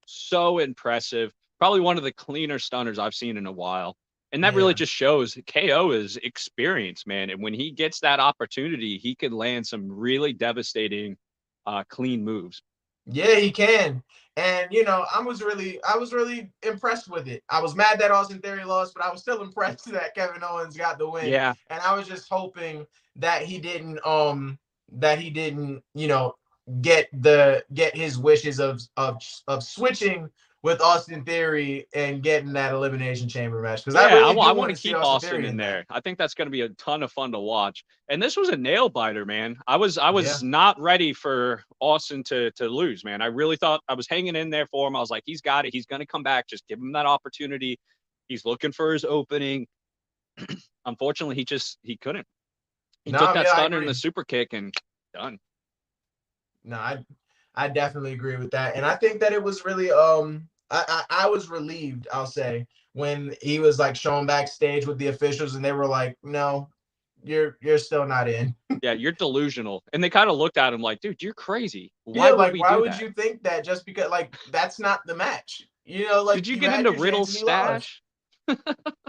So impressive. Probably one of the cleaner stunners I've seen in a while. And that really Yeah. just shows KO is experienced, man. And when he gets that opportunity, he can land some really devastating clean moves. Yeah, he can. And I was really impressed with it. I was mad that Austin Theory lost, but I was still impressed that Kevin Owens got the win. Yeah. And I was just hoping that he didn't, get his wishes of switching with Austin Theory and getting that elimination chamber match. Because I Yeah, really I do want want to to see keep Austin Austin Theory in in that. there. I think that's going to be a ton of fun to watch. And this was a nail biter, man. I was Yeah. not ready for Austin to lose, man. I really thought I was hanging in there for him. I was like, he's got it. He's going to come back. Just give him that opportunity. He's looking for his opening. Unfortunately, he couldn't. He took No, that yeah, I stunner and agree. the super kick and done. No, I definitely agree with that. And I think that it was really I was relieved, I'll say, when he was like shown backstage with the officials and they were like, "No, you're still not in." Yeah, you're delusional. And they kind of looked at him like, dude, you're crazy. Yeah, Why would like we why do would that? you think that just because like that's not the match? Did Like you you get had into your chance Riddle's and you lost. stash?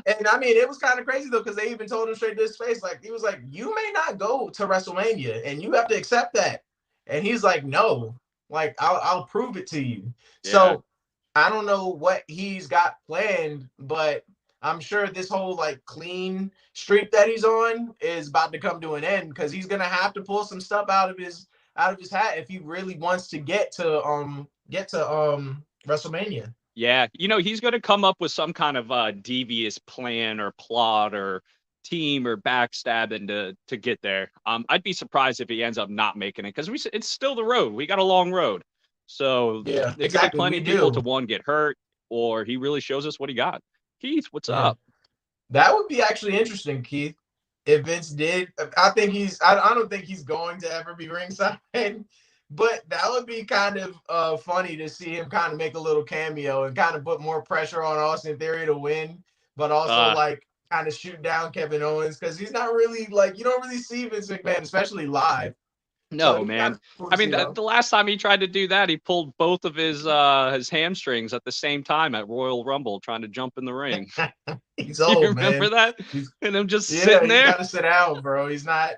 And I mean, it was kind of crazy though, because they even told him straight to his face, like he was like, "You may not go to WrestleMania, and you have to accept that." And he's like, "No, like I'll prove it to you." Yeah. So I don't know what he's got planned, but I'm sure this whole like clean streak that he's on is about to come to an end because he's gonna have to pull some stuff out of his hat if he really wants to get to WrestleMania. Yeah, he's going to come up with some kind of devious plan or plot or team or backstabbing to get there. I'd be surprised if he ends up not making it because it's still the road. We got a long road, so Yeah, there could be exactly. plenty We of people to do. one get hurt, or he really shows us what he got. Keith, what's Yeah. up? That would be actually interesting, Keith. If Vince did, I think I don't think he's going to ever be ringside, but that would be kind of funny to see him kind of make a little cameo and kind of put more pressure on Austin Theory to win, but also Uh, like kind of shoot down Kevin Owens because he's not really like you don't really see Vince McMahon, especially live. So No, it'd be kind man. of cool to I mean, see though. the last time he tried to do that, he pulled both of his hamstrings at the same time at Royal Rumble, trying to jump in the ring. He's Do you old, remember man. that? He's And him just Yeah, sitting he's there. got to sit down, bro. He's not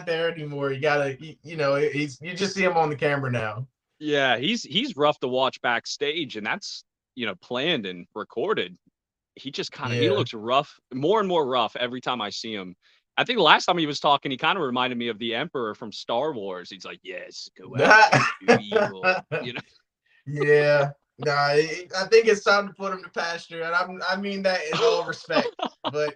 there anymore. You gotta, you just see him on the camera now. Yeah, he's rough to watch backstage, and that's planned and recorded. He Yeah. looks rough, more and more rough every time I see him. I think the last time he was talking, he kind of reminded me of the Emperor from Star Wars. He's like, "Yes, go out and do evil," Yeah. Nah, I think it's time to put him to pasture, and I mean that in all respect. But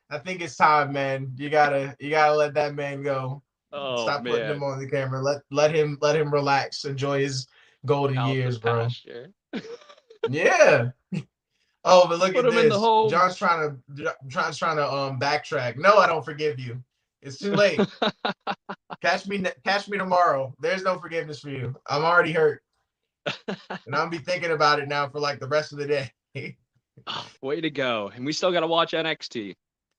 I think it's time, man. You gotta let that man go. Oh Stop putting man, him on the camera. Let him relax. Enjoy his golden out the years, bro. pasture. Yeah. Oh, but look Put at him in the this. home. John's trying to backtrack. No, I don't forgive you. It's too late. Catch me tomorrow. There's no forgiveness for you. I'm already hurt. And I'll be thinking about it now for like the rest of the day. Way to go. And we still got to watch NXT.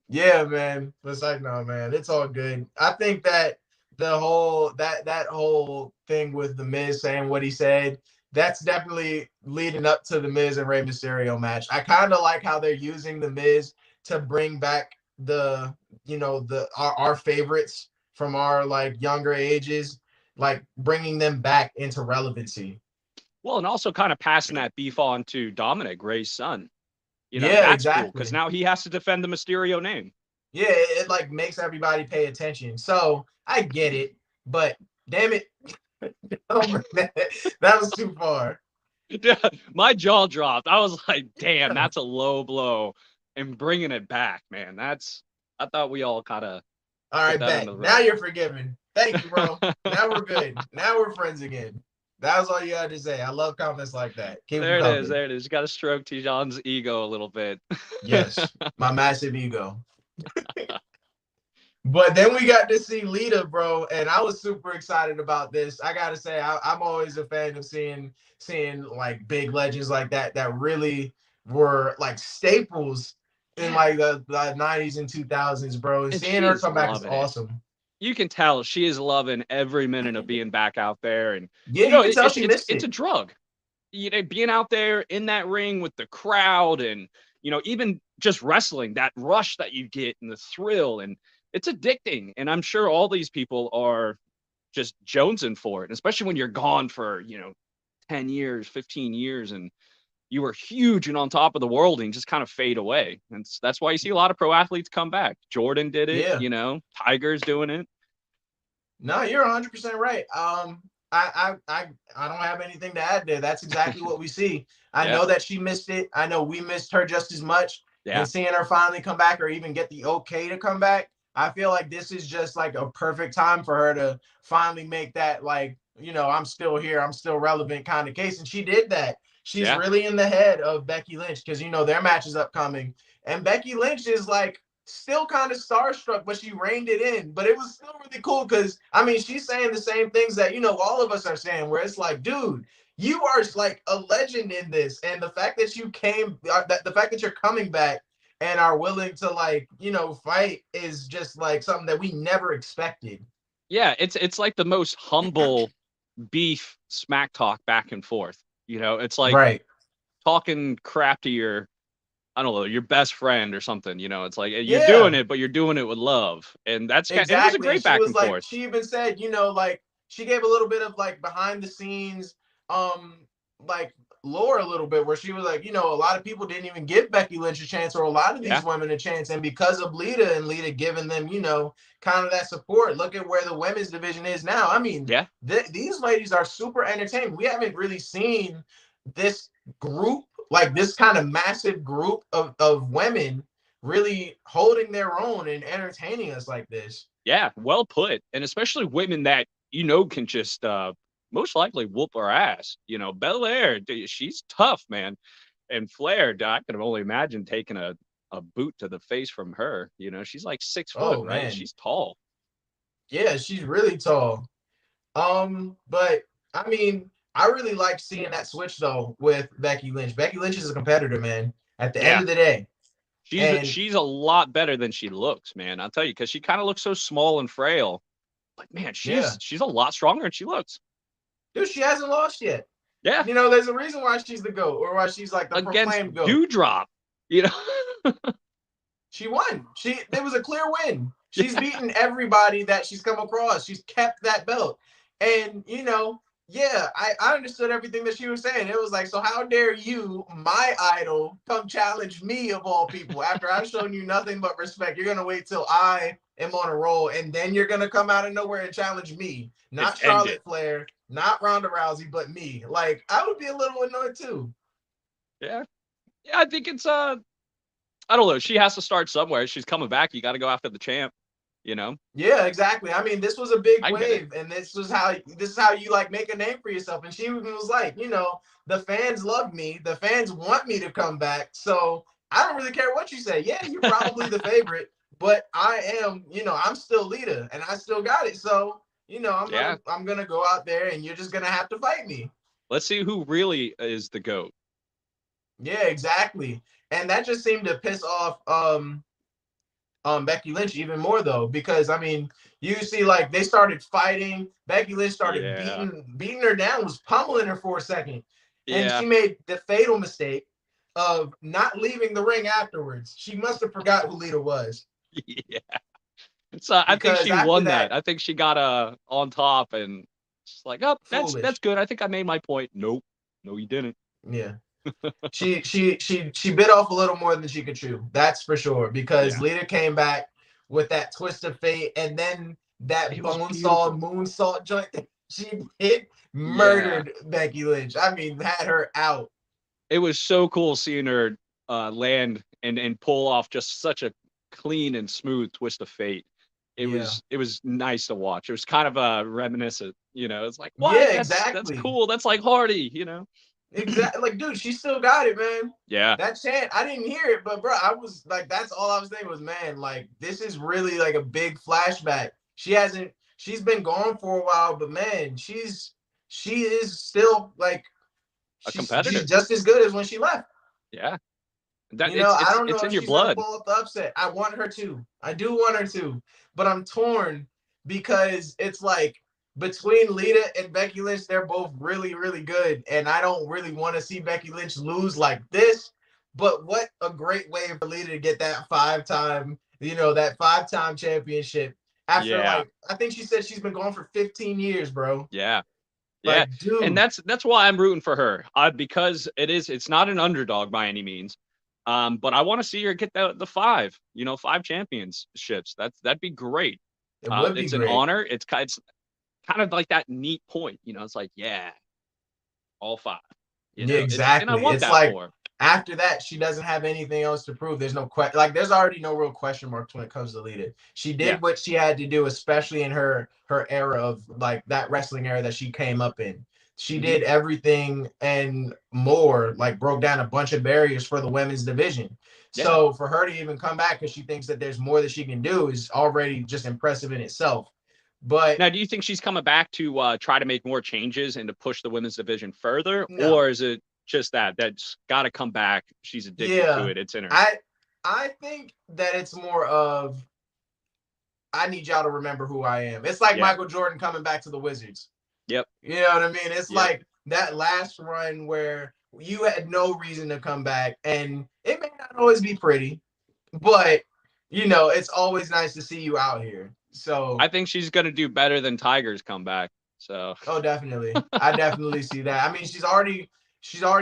Yeah, man. It's like, no, man, it's all good. I think that that whole thing with the Miz saying what he said, that's definitely leading up to the Miz and Rey Mysterio match. I kind of like how they're using the Miz to bring back our favorites from our like younger ages, like bringing them back into relevancy. Well, and also kind of passing that beef on to Dominic, Ray's son. Yeah, That's cool because exactly. now he has to defend the Mysterio name. Yeah, it like makes everybody pay attention. So I get it, but damn it, that was too far. Yeah, my jaw dropped. I was like, damn, that's a low blow. And bringing it back, man. I thought we all kind of All put right, that under bet. the Now rug. you're forgiven. Thank you, bro. Now we're good. Now we're friends again. That was all you had to say. I love comments like that. Keep them There it is. coming. There it is. You got to stroke Tijon's ego a little bit. Yes, my massive ego. But then we got to see Lita, bro, and I was super excited about this. I gotta say, I'm always a fan of seeing like big legends like that really were like staples in Yeah. like the 90s and 2000s, bro. And And seeing her she's come back is loving it. awesome. You can tell she is loving every minute of being back out there, and Yeah, you can tell it's she missed it's it. a drug. Being out there in that ring with the crowd, and even just wrestling, that rush that you get and the thrill, and it's addicting. And I'm sure all these people are just jonesing for it, and especially when you're gone for 10 years, 15 years, and you were huge and on top of the world and just kind of fade away. And that's why you see a lot of pro athletes come back. Jordan did it, Yeah. Tiger's doing it. No, you're 100% right. I don't have anything to add there. That's exactly what we see. I Yeah. know that she missed it. I know we missed her just as much. Yeah. And seeing her finally come back, or even get the okay to come back, I feel like this is just like a perfect time for her to finally make that, like, I'm still here, I'm still relevant kind of case. And she did that. She's Yeah. really in the head of Becky Lynch, because their match is upcoming. And Becky Lynch is like still kind of starstruck, but she reined it in. But it was still really cool because, I mean, she's saying the same things that, all of us are saying, where it's like, dude, you are like a legend in this. And the fact that the fact that you're coming back and are willing to, like, fight is just like something that we never expected. Yeah. It's like the most humble beef smack talk back and forth. It's like Right. talking crap to your, I don't know, your best friend or something. It's like you're doing Yeah. it, but you're doing it with love. And it was a Exactly. And great she back was and like, forth. she even said, like, she gave a little bit of like behind the scenes, like lore a little bit, where she was like, a lot of people didn't even give Becky Lynch a chance, or a lot of Yeah. these women a chance. And because of Lita giving them, kind of that support, look at where the women's division is now. I mean, Yeah. these ladies are super entertaining. We haven't really seen this group, like this kind of massive group of women really holding their own and entertaining us like this. Yeah. Well put. And especially women that, can just, most likely whoop our ass. Belair, she's tough, man. And Flair, I could only imagine taking a boot to the face from her. She's like 6 foot, Oh right? man. She's tall. Yeah, she's really tall. But I mean, I really like seeing that switch though with Becky Lynch. Becky Lynch is a competitor, man, at the end Yeah. of the day. And She's a lot better than she looks, man. I'll tell you, because she kind of looks so small and frail. But man, yeah, she's a lot stronger than she looks. dude, she hasn't lost yet. Yeah. There's a reason why she's the GOAT, or why she's like the Against proclaimed GOAT. Dewdrop. She won. It was a clear win. She's Yeah. beaten everybody that she's come across. She's kept that belt. And yeah, I understood everything that she was saying. It was like, so how dare you, my idol, come challenge me of all people after I've shown you nothing but respect? You're gonna wait till I am on a roll, and then you're gonna come out of nowhere and challenge me, And not end it. Charlotte Flair, not Ronda Rousey, but me. Like, I would be a little annoyed too. Yeah. Yeah, I think it's I don't know. She has to start somewhere. She's coming back. You got to go after the champ. Yeah, exactly. I mean, this was a big I get it. wave, and this is how you like make a name for yourself. And she was like, the fans love me. The fans want me to come back. So I don't really care what you say. Yeah, you're probably the favorite, but I am, I'm still Lita, and I still got it. So, I'm gonna go out there, and you're just gonna have to fight me. Let's see who really is the GOAT. Yeah, exactly. And that just seemed to piss off Becky Lynch even more though, because I mean, you see, like, they started fighting. Becky Lynch started Yeah. beating her down, was pummeling her for a second, and Yeah. she made the fatal mistake of not leaving the ring afterwards. She must have forgot who Lita was, Yeah. It's I think because she after won that. that, I think she got on top, and it's like, oh, that's foolish. good. I think I made my point. Nope. No, you didn't. Yeah, she bit off a little more than she could chew. That's for sure. Because Yeah. Lita came back with that twist of fate, and then that It was bonesaw beautiful. moonsault joint that she hit, Yeah. murdered Becky Lynch. I mean, had her out. It was so cool seeing her land and pull off just such a clean and smooth twist of fate. It Yeah. was nice to watch. It was kind of reminiscent, It's like, what? Yeah, That's exactly. cool. That's like Hardy. Exactly. Like, dude, she still got it, man. Yeah. That chant, I didn't hear it, but bro, I was like, that's all I was thinking was, man, like, this is really like a big flashback. She's been gone for a while, but man, she is still like, A she's competitor. just as good as when she left. Yeah. That I don't know it's if in your she's gonna blood. pull up the upset. I want her to. I do want her to, but I'm torn because it's like between Lita and Becky Lynch, they're both really, really good, and I don't really want to see Becky Lynch lose like this. But what a great way for Lita to get that five-time championship after Yeah. like I think she said she's been going for 15 years, bro. Yeah. Yeah. Like, And dude, that's why I'm rooting for her. Because it's not an underdog by any means. But I want to see her get the 5 championships. That'd be great. it would be It's an great. honor. It's kind of like that neat point, it's like, yeah, all 5. Yeah, And I exactly. want It's that like for her. after that, she doesn't have anything else to prove. There's no like there's already no real question marks when it comes to Lita. She Yeah. did what she had to do, especially in her era of like that wrestling era that she came up in. She Mhm. did everything and more, like broke down a bunch of barriers for the women's division. Yeah. So for her to even come back because she thinks that there's more that she can do is already just impressive in itself. But Now, do you think she's coming back to try to make more changes and to push the women's division further, no. or is it just that's got to come back? She's addicted to Yeah. it. It's in her. I think that it's more of I need y'all to remember who I am. It's like Yeah. Michael Jordan coming back to the Wizards. Yep. You know what I mean? It's Yep. like that last run where you had no reason to come back, and it may not always be pretty, but it's always nice to see you out here. So I think she's gonna do better than Tiger's comeback. So. oh, definitely. I definitely see that. I mean, she's already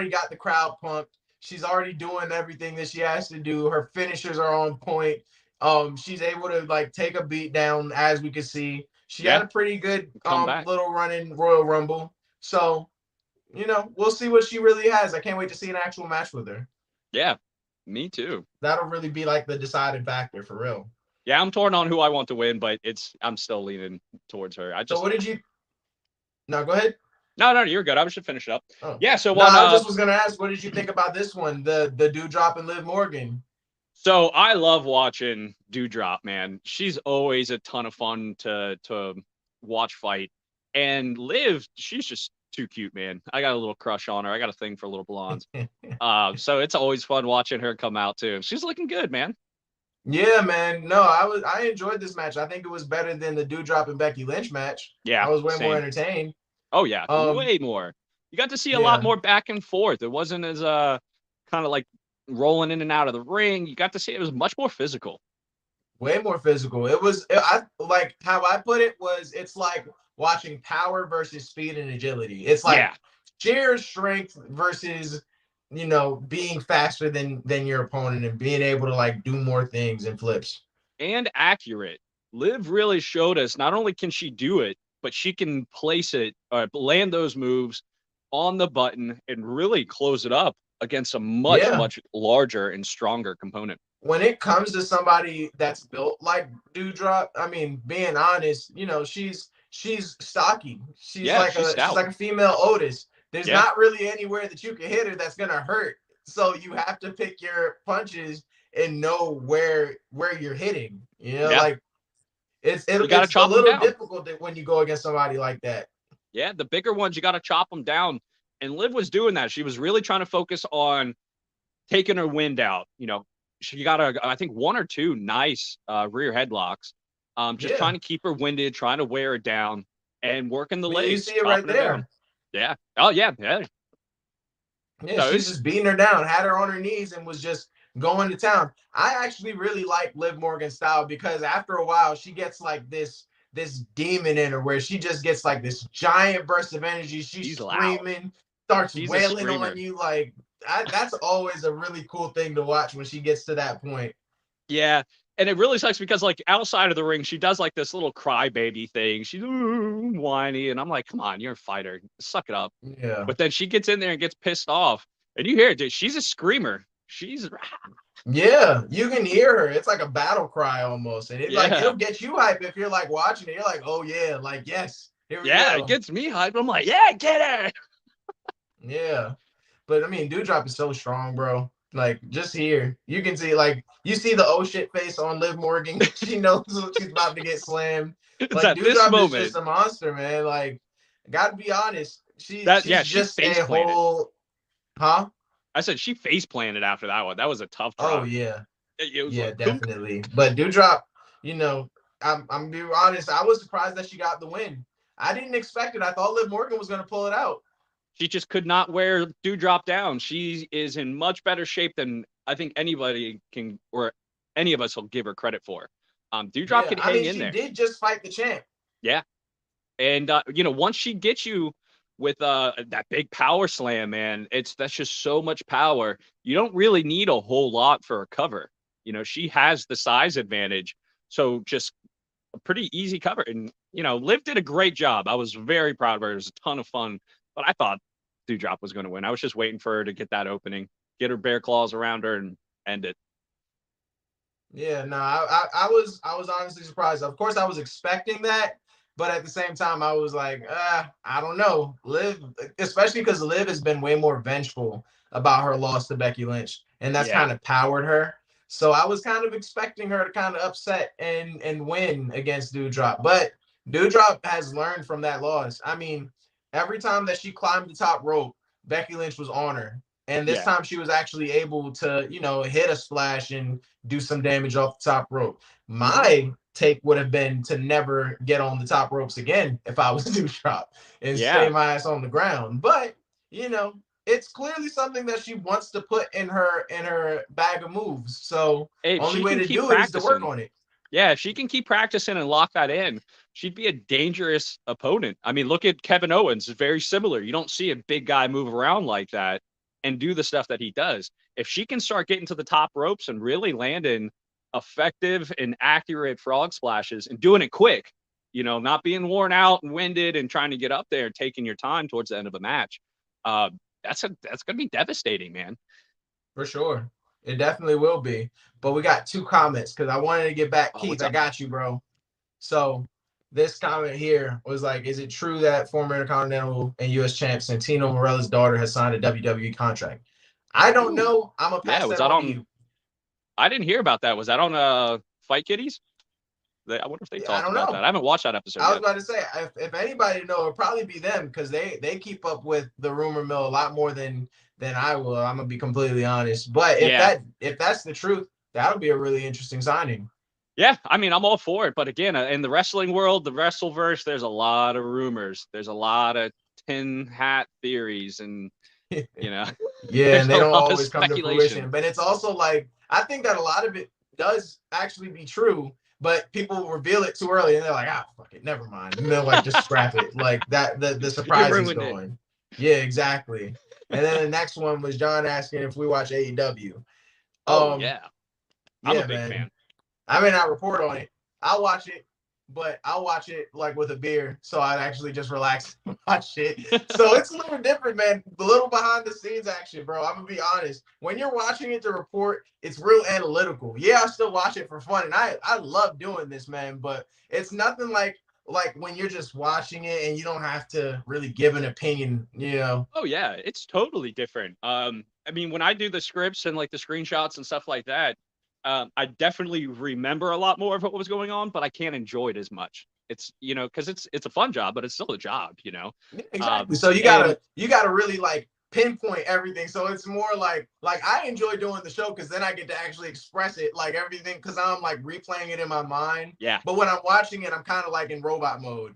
got the crowd pumped. She's already doing everything that she has to do. Her finishers are on point. She's able to like take a beat down, as we can see. She had a pretty good Comeback. little run in Royal Rumble. So, we'll see what she really has. I can't wait to see an actual match with her. Yeah, me too. That'll really be like the deciding factor for real. Yeah, I'm torn on who I want to win, but I'm still leaning towards her. So what did you No, go ahead. No, you're good. I was just finish up. Oh. Yeah, so no, I just was gonna ask, what did you think about this one? The Dewdrop and Liv Morgan. So I love watching Dewdrop, man. She's always a ton of fun to watch fight. And Liv, she's just too cute, man. I got a little crush on her. I got a thing for little blondes. So it's always fun watching her come out too. She's looking good, man. Yeah, man. No, I enjoyed this match. I think it was better than the Dewdrop and Becky Lynch match. Yeah, I was way same. more entertained. Oh yeah, way more. You got to see a lot more back and forth. It wasn't as kind of like rolling in and out of the ring. You got to see it was much more physical. Way more physical. I like how I put it was it's like watching power versus speed and agility. It's like sheer strength versus being faster than your opponent and being able to like do more things and flips. And accurate. Liv really showed us not only can she do it, but she can place it or land those moves on the button and really close it up against a much larger and stronger component. When it comes to somebody that's built like Dewdrop, I mean, being honest, she's stocky. She's like a female Otis. There's not really anywhere that you can hit her that's gonna hurt. So you have to pick your punches and know where you're hitting. Like it's a little difficult when you go against somebody like that. Yeah, the bigger ones you got to chop them down. And Liv was doing that. She was really trying to focus on taking her wind out. She got I think 1 or 2 nice rear headlocks. Just trying to keep her winded, trying to wear her down, and working the legs. You see it right there. Yeah. Oh yeah. Yeah, so she's just beating her down, had her on her knees, and was just going to town. I actually really like Liv Morgan's style because after a while she gets like this demon in her where she just gets like this giant burst of energy. She's screaming, starts wailing on you. Like that's always a really cool thing to watch when she gets to that point. Yeah. And it really sucks because like outside of the ring, she does like this little crybaby thing. She's whiny. And I'm like, come on, you're a fighter. Suck it up. Yeah. But then she gets in there and gets pissed off. And you hear it, dude. She's a screamer. Yeah, you can hear her. It's like a battle cry almost. And it'll get you hype if you're like watching it. You're like, oh yeah, like yes. Here we go. It gets me hype. I'm like, yeah, get her. Yeah. But I mean, Dewdrop is so strong, bro. Like just here, you can see like you see the oh shit face on Liv Morgan. She knows she's about to get slammed. Like Dewdrop is just a monster, man. Like, gotta be honest. She's just a whole. Huh? I said she face planted after that one. That was a tough Oh drop. yeah, It was yeah, like kunk. definitely. But Dewdrop, you know, I'm being honest. I was surprised that she got the win. I didn't expect it. I thought Liv Morgan was gonna pull it out. She just could not wear Dewdrop down. She is in much better shape than I think anybody can, or any of us will give her credit for. Dewdrop Yeah, could I hang mean, in she there. did just fight the champ. Yeah. And once she gets you with that big power slam, man, that's just so much power. You don't really need a whole lot for a cover. She has the size advantage. So just a pretty easy cover. And Liv did a great job. I was very proud of her. It was a ton of fun. But I thought Dewdrop was going to win. I was just waiting for her to get that opening, get her bear claws around her, and end it. Yeah, no, I was honestly surprised. Of course, I was expecting that, but at the same time, I was like, I don't know. Liv, especially because Liv has been way more vengeful about her loss to Becky Lynch, and that's Yeah. kind of powered her. So I was kind of expecting her to kind of upset and win against Dewdrop, but Dewdrop has learned from that loss. I mean, every time that she climbed the top rope, Becky Lynch was on her. And this Yeah. time she was actually able to, hit a splash and do some damage off the top rope. My take would have been to never get on the top ropes again if I was Dewdrop and stay Yeah. my ass on the ground. But it's clearly something that she wants to put in her bag of moves. So If only she way can to keep do it is to work practicing, on it. yeah, if she can keep practicing and lock that in, she'd be a dangerous opponent. I mean, look at Kevin Owens. It's very similar. You don't see a big guy move around like that and do the stuff that he does. If she can start getting to the top ropes and really landing effective and accurate frog splashes and doing it quick, not being worn out and winded and trying to get up there and taking your time towards the end of a match, that's going to be devastating, man. For sure. It definitely will be. But we got two comments because I wanted to get back. Oh, Keith, what's I up? got you, bro. So this comment here was like, is it true that former Intercontinental and U.S. champ Santino Morella's daughter has signed a WWE contract? I don't Ooh, know. I'm going to yeah, pass was that that on to on? you. I didn't hear about that. Was that on Fight Kitties? I wonder if they I talked don't about know. that. I haven't watched that episode I was yet. about to say, if anybody know, it'll probably be them because they keep up with the rumor mill a lot more than I will. I'm gonna be completely honest. But Yeah. if that's the truth, that'll be a really interesting signing. Yeah, I mean, I'm all for it. But again, in the wrestling world, the Wrestleverse, there's a lot of rumors. There's a lot of tin hat theories, and Yeah, there's and they a don't lot of always come to speculation. fruition. But it's also like I think that a lot of it does actually be true, but people reveal it too early and they're like, fuck it, never mind. And they're like, just scrap it. Like that the You surprise is ruined it. going. Yeah, exactly. And then the next one was John asking if we watch AEW. Oh Um, yeah, I'm a yeah, big man. fan. I may not report on it. I'll watch it, but I'll watch it like with a beer, so I'd actually just relax and watch it. So it's a little different, man. The little behind the scenes action, bro. I'm gonna be honest. When you're watching it to report, it's real analytical. Yeah, I still watch it for fun, and I love doing this, man. But it's nothing like when you're just watching it and you don't have to really give an opinion, you know. Oh yeah, it's totally different. I mean, when I do the scripts and like the screenshots and stuff like that, I definitely remember a lot more of what was going on, but I can't enjoy it as much. It's because it's a fun job, but it's still a job. Yeah, Um, exactly. So you and gotta really like pinpoint everything. So it's more like I enjoy doing the show because then I get to actually express it like everything because I'm like replaying it in my mind. yeah, But when I'm watching it, I'm kind of like in robot mode.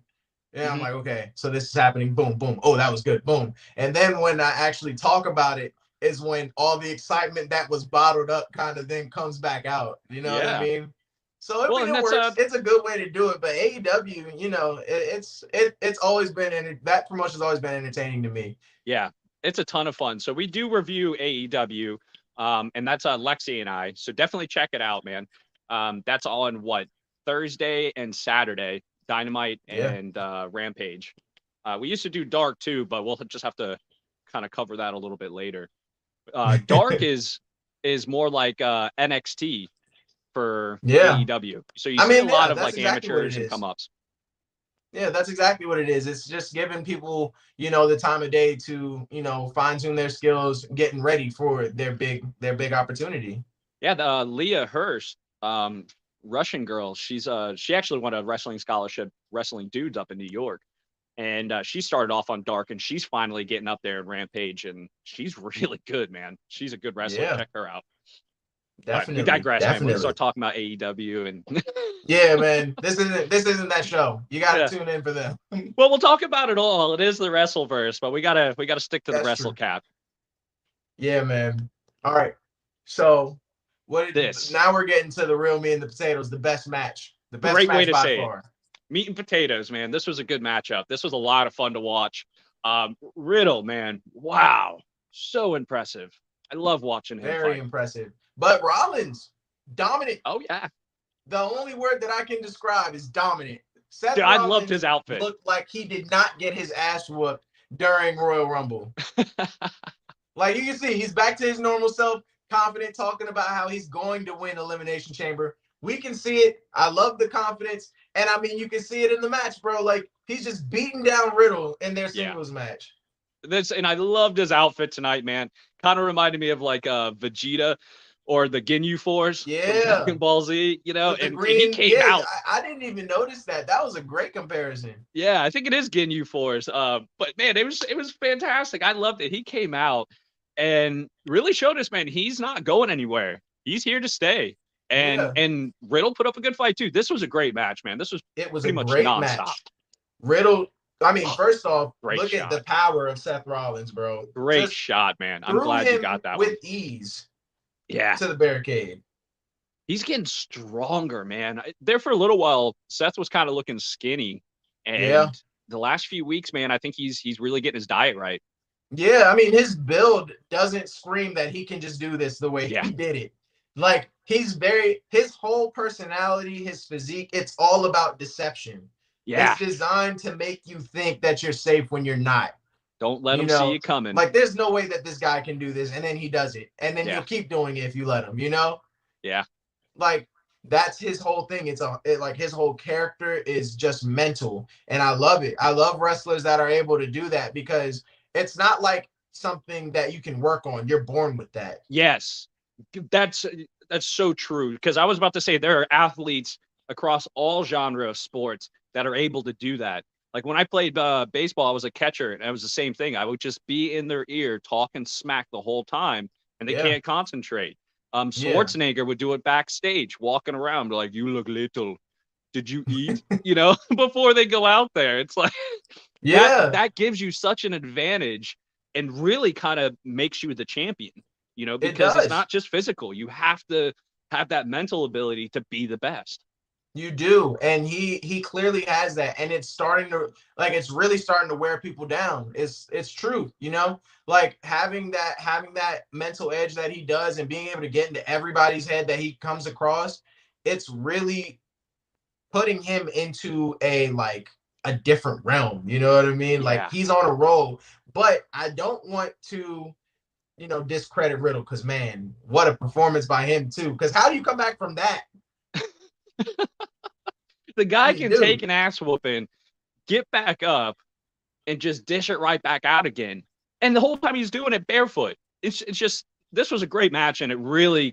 Yeah, I'm hmm like, okay, so this is happening. Boom, boom. Oh, that was good. Boom. And then when I actually talk about it, is when all the excitement that was bottled up kind of then comes back out. You know what I yeah. mean? So Well, and it that's works. It's a good way to do it. But AEW, it's always been that promotion's always been entertaining to me. yeah, it's a ton of fun. So we do review AEW, and that's Lexi and I. So definitely check it out, man. That's on what, Thursday and Saturday, Dynamite Yeah. and Rampage. We used to do Dark too, but we'll just have to kind of cover that a little bit later. Dark is more like NXT for Yeah. AEW. So you I see a mean, lot yeah, of that's like exactly what it amateurs and is. come ups. Yeah, that's exactly what it is. It's just giving people, the time of day to, fine tune their skills, getting ready for their big opportunity. Yeah, the Leah Hurst, Russian girl. She actually won a wrestling scholarship, wrestling dudes up in New York. And she started off on Dark, and she's finally getting up there in Rampage, and she's really good, man. She's a good wrestler. Yeah, Check her out. But we definitely, digress, man. We'll definitely. start talking about AEW and Yeah, man. This isn't that show. You got yeah. to tune in for them. Well, we'll talk about it all. It is the Wrestleverse, but we gotta stick to the That's true. WrestleCap. Yeah, man. All right. So This now we're getting to the real meat and the potatoes, the best match. The best great way match to by say it. far. Meat and potatoes, man. This was a good matchup. This was a lot of fun to watch. Riddle, man. Wow. So impressive. I love watching him Very fight. impressive. But Rollins, dominant. Oh, yeah. The only word that I can describe is dominant. Seth Dude, Rollins I loved his outfit. looked like he did not get his ass whooped during Royal Rumble. Like you can see, he's back to his normal self, confident, talking about how he's going to win Elimination Chamber. We can see it. I love the confidence. And I mean, you can see it in the match, bro. Like he's just beating down Riddle in their singles match. And I loved his outfit tonight, man. Kind of reminded me of like Vegeta or the Ginyu Force from Dragon Ball Z, you know, and he came out. I didn't even notice that. That was a great comparison. Yeah, I think it is Ginyu Force. But man, it was fantastic. I loved it. He came out and really showed us, man, he's not going anywhere. He's here to stay. And Riddle put up a good fight too. This was a great match, man. It was pretty much nonstop. Match. Riddle, I mean, first off, look at the power of Seth Rollins, bro. Great shot, man. I'm glad you got that with ease. Yeah. To the barricade. He's getting stronger, man. There for a little while, Seth was kind of looking skinny. And the last few weeks, man, I think he's really getting his diet right. Yeah, I mean, his build doesn't scream that he can just do this the way he did it. Like, his whole personality, his physique, it's all about deception. Yeah. It's designed to make you think that you're safe when you're not. Don't let him see you coming. Like, there's no way that this guy can do this, and then he does it. And then you'll keep doing it if you let him, you know? Yeah. Like, that's his whole thing. Like, his whole character is just mental. And I love it. I love wrestlers that are able to do that because it's not like something that you can work on. You're born with that. Yes. That's so true. Because I was about to say there are athletes across all genre of sports that are able to do that. Like when I played baseball, I was a catcher, and it was the same thing. I would just be in their ear talking smack the whole time, and they can't concentrate. Schwarzenegger would do it backstage, walking around, like, "You look little. Did you eat?" You know, before they go out there. It's like, that gives you such an advantage, and really kind of makes you the champion. You know, because it's not just physical. You have to have that mental ability to be the best. You do, and he clearly has that, and it's really starting to wear people down. It's true, you know, like having that mental edge that he does, and being able to get into everybody's head that he comes across. It's really putting him into a different realm. You know what I mean? Yeah. Like he's on a roll, but I don't want to, discredit Riddle because man, what a performance by him too. Because how do you come back from that? The guy can take an ass whooping, get back up, and just dish it right back out again. And the whole time he's doing it barefoot. It's just, this was a great match, and it really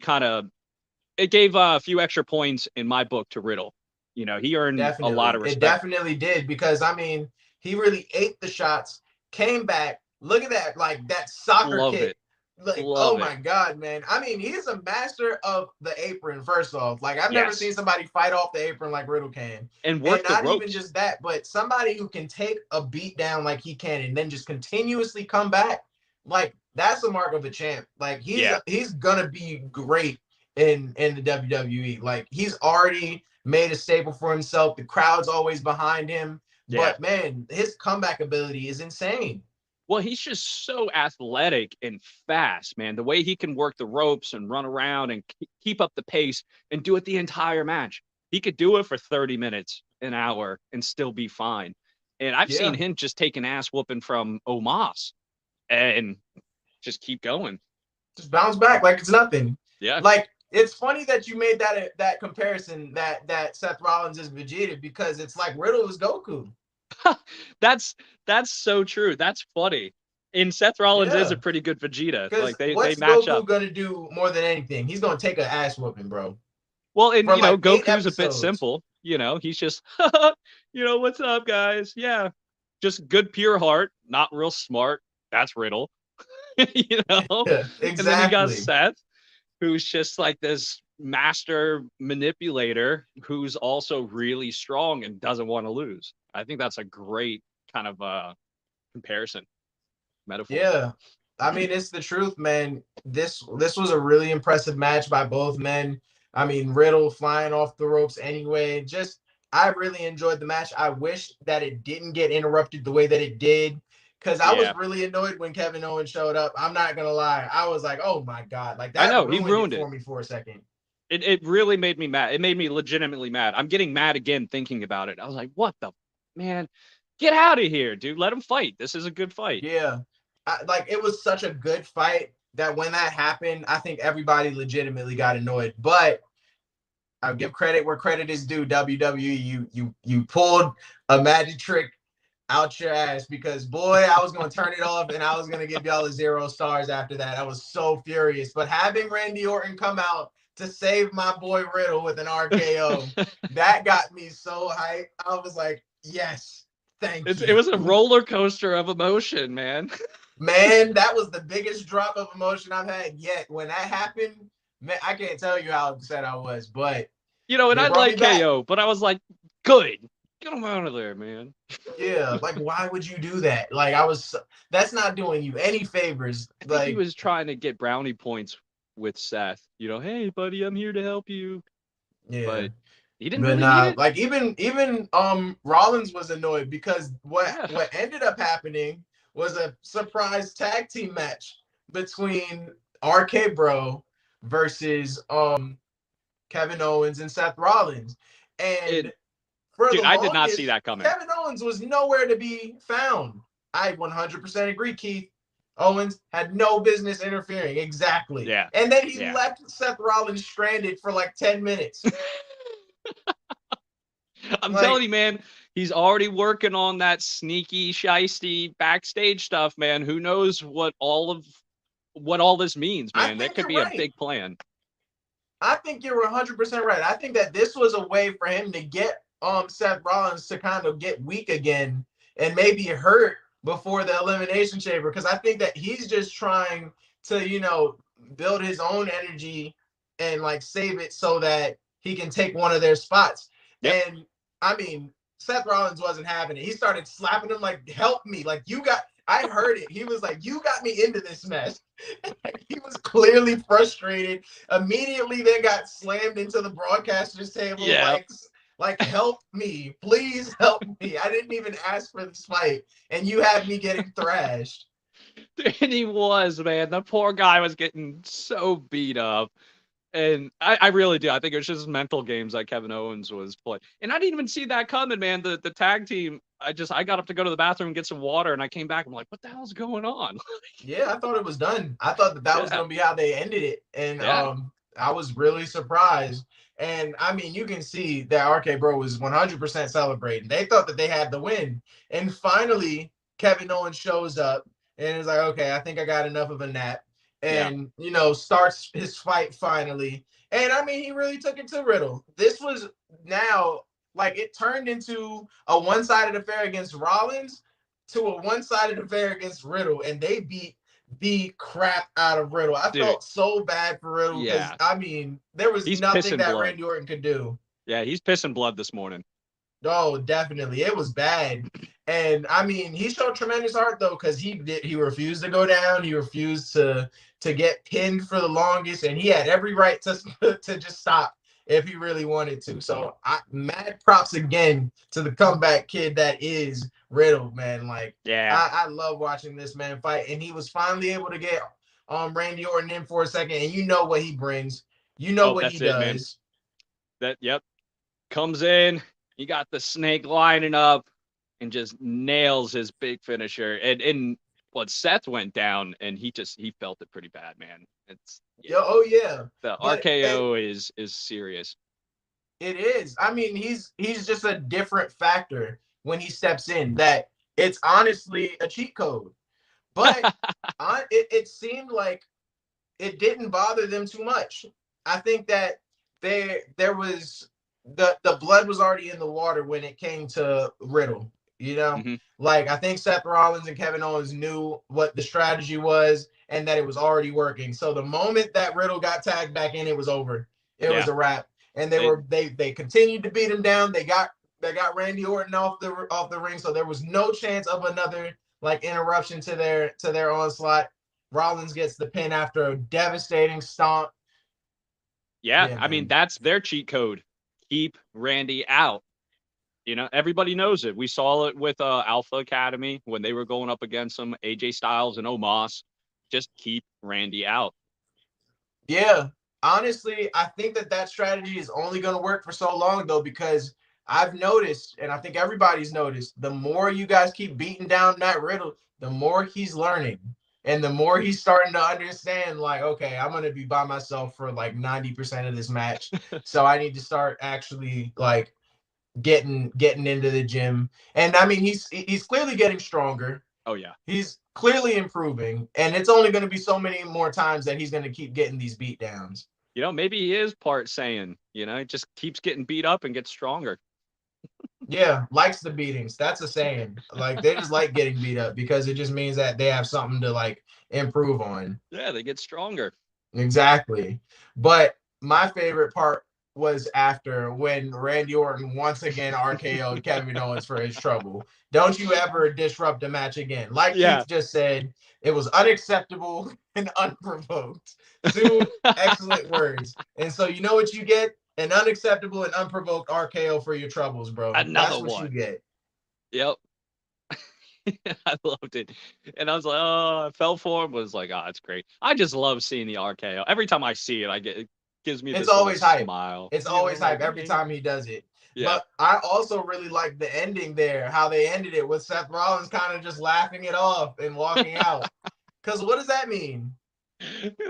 it gave a few extra points in my book to Riddle. You know, he earned a lot of respect. It definitely did, because I mean, he really ate the shots, came back. Look at that, like that soccer kick. Like, my God, man. I mean, he's a master of the apron, first off. Like, I've never seen somebody fight off the apron like Riddle can. And work the ropes. Not even just that, but somebody who can take a beat down like he can and then just continuously come back. Like, that's the mark of a champ. Like, he's gonna be great in the WWE. Like, he's already made a staple for himself. The crowd's always behind him. Yeah. But, man, his comeback ability is insane. Well, he's just so athletic and fast, man. The way he can work the ropes and run around and keep up the pace and do it the entire match. He could do it for 30 minutes, an hour, and still be fine. And I've seen him just take an ass whooping from Omos and just keep going. Just bounce back like it's nothing. Yeah. Like, it's funny that you made that comparison that Seth Rollins is Vegeta, because it's like Riddle is Goku. That's so true. That's funny. And Seth Rollins is a pretty good Vegeta. Like they match Goku up. Gonna do more than anything? He's gonna take an ass whooping, bro. Well, and Goku's a bit simple. He's just, what's up, guys? Yeah. just good, pure heart, not real smart. That's Riddle, you know. Yeah, And then you got exactly. Seth, who's just like this master manipulator who's also really strong and doesn't want to lose. I think that's a great kind of comparison metaphor. Yeah. I mean, it's the truth, man. This was a really impressive match by both men. I mean, Riddle flying off the ropes anyway. Just I really enjoyed the match. I wish that it didn't get interrupted the way that it did. Cause I was Yeah, really annoyed when Kevin Owens showed up. I'm not gonna lie. I was like, oh my God. Like I that know he ruined it ruined it. for me for a second. It really made me mad. It made me legitimately mad. I'm getting mad again thinking about it. I was like, what the man? Get out of here, dude. Let him fight. This is a good fight. Yeah. Like it was such a good fight that when that happened, I think everybody legitimately got annoyed. But I'll give credit where credit is due. WWE, you pulled a magic trick out your ass because boy, I was gonna turn it off and I was gonna give y'all a 0 stars after that. I was so furious. But having Randy Orton come out to save my boy Riddle with an RKO, that got me so hyped. I was like, yes, thank It you. was a roller coaster of emotion, man. Man, that was the biggest drop of emotion I've had yet. When that happened, man, I can't tell you how upset I was, but You know, and they I brought me like back. KO, but I was like, good. Get him out of there, man. Yeah, like why would you do that? Like that's not doing you any favors. I think he Like, was trying to get brownie points with Seth. You know, hey, buddy, I'm here to help you. yeah. But he didn't But really need nah, it. like even Rollins was annoyed because Yeah. what ended up happening was a surprise tag team match between RK Bro versus Kevin Owens and Seth Rollins. It, And for the dude, I did not see longest, that coming. Kevin Owens was nowhere to be found. I 100% agree, Keith. Owens had no business interfering. Exactly. Yeah. And then he Yeah. left Seth Rollins stranded for like 10 minutes. I'm telling Like, you, man, he's already working on that sneaky, shisty backstage stuff, man. Who knows what all this means, I man? That think could you're be a right. big plan. I think you're 100% right. I think that this was a way for him to get Seth Rollins to kind of get weak again and maybe hurt before the elimination chamber because I think that he's just trying to, build his own energy and like save it so that he can take one of their spots. Yep. And I mean, Seth Rollins wasn't having it. He started slapping him like, "Help me." Like, I heard it. He was like, "You got me into this mess." He was clearly frustrated. Immediately then got slammed into the broadcaster's table Yeah. like help me, please help me. I didn't even ask for this fight and you have me getting thrashed. And he was, man. The poor guy was getting so beat up. And I really do. I think it was just mental games that Kevin Owens was playing. And I didn't even see that coming, man. The tag team, I got up to go to the bathroom and get some water, and I came back. I'm like, what the hell's going on? Yeah, I thought it was done. I thought that was Yeah. going to be how they ended it. And Yeah. I was really surprised. And I mean, you can see that RK Bro was 100% celebrating. They thought that they had the win. And finally, Kevin Owens shows up and is like, okay, I think I got enough of a nap. Yeah. And, starts his fight finally. And I mean, he really took it to Riddle. This was now like it turned into a one-sided affair against Rollins to a one-sided affair against Riddle, and they beat the crap out of Riddle. I Dude. felt so bad for Riddle because Yeah. I mean, there was He's nothing pissing that blood. Randy Orton could do. Yeah, he's pissing blood this morning. Oh, definitely, it was bad. And I mean, he showed tremendous heart though, because he refused to go down. He refused to get pinned for the longest, and he had every right to to just stop if he really wanted to. So, mad props again to the comeback kid that is Riddle, man. Like, Yeah. I love watching this man fight, and he was finally able to get Randy Orton in for a second, and you know what he brings, you know Oh, what he that's it, man. does. Yep. Comes in, you got the snake lining up and just nails his big finisher. And what Seth went down and he felt it pretty bad, man. It's Yeah, oh yeah, the but RKO is serious. it is. I mean, he's just a different factor when he steps in. That it's honestly a cheat code, but it seemed like it didn't bother them too much. I think that there was the blood was already in the water when it came to Riddle. You know, Hmm. like I think Seth Rollins and Kevin Owens knew what the strategy was and that it was already working. So the moment that Riddle got tagged back in, it was over. It was Yeah. a wrap. And They, they continued to beat him down. They got Randy Orton off the ring, so there was no chance of another like interruption to their onslaught. Rollins gets the pin after a devastating stomp. yeah. Yeah, I mean, man. that's their cheat code. Keep Randy out. You know, everybody knows it. We saw it with Alpha Academy when they were going up against some AJ Styles and Omos. Just keep Randy out. Yeah, honestly, I think that strategy is only going to work for so long though, because I've noticed, and I think everybody's noticed, the more you guys keep beating down Matt Riddle, the more he's learning, and the more he's starting to understand. Like, okay, I'm going to be by myself for like 90% of this match, so I need to start actually like getting into the gym. And I mean, he's clearly getting stronger. Oh yeah. He's clearly improving, and it's only going to be so many more times that he's going to keep getting these beat downs. You know, maybe he is part Saiyan. You know, he just keeps getting beat up and gets stronger. Yeah, likes the beatings. That's a saying. Like they just like getting beat up because it just means that they have something to like improve on. Yeah, they get stronger. Exactly. But my favorite part was after when Randy Orton once again RKO'd Kevin Owens for his trouble. Don't you ever disrupt a match again. Like Yeah. Keith just said, it was unacceptable and unprovoked. Two excellent words. And so you know what you get? An unacceptable and unprovoked RKO for your troubles, bro. Another That's what you one. get. Yep. I loved it. And I was like, oh, I fell for him. Was like, oh, it's great. I just love seeing the RKO. Every time I see it, it gives me It's this little always hype. smile. It's You know, always hype like, every time he does it. yeah. But I also really like the ending there, how they ended it with Seth Rollins kind of just laughing it off and walking out. Because what does that mean?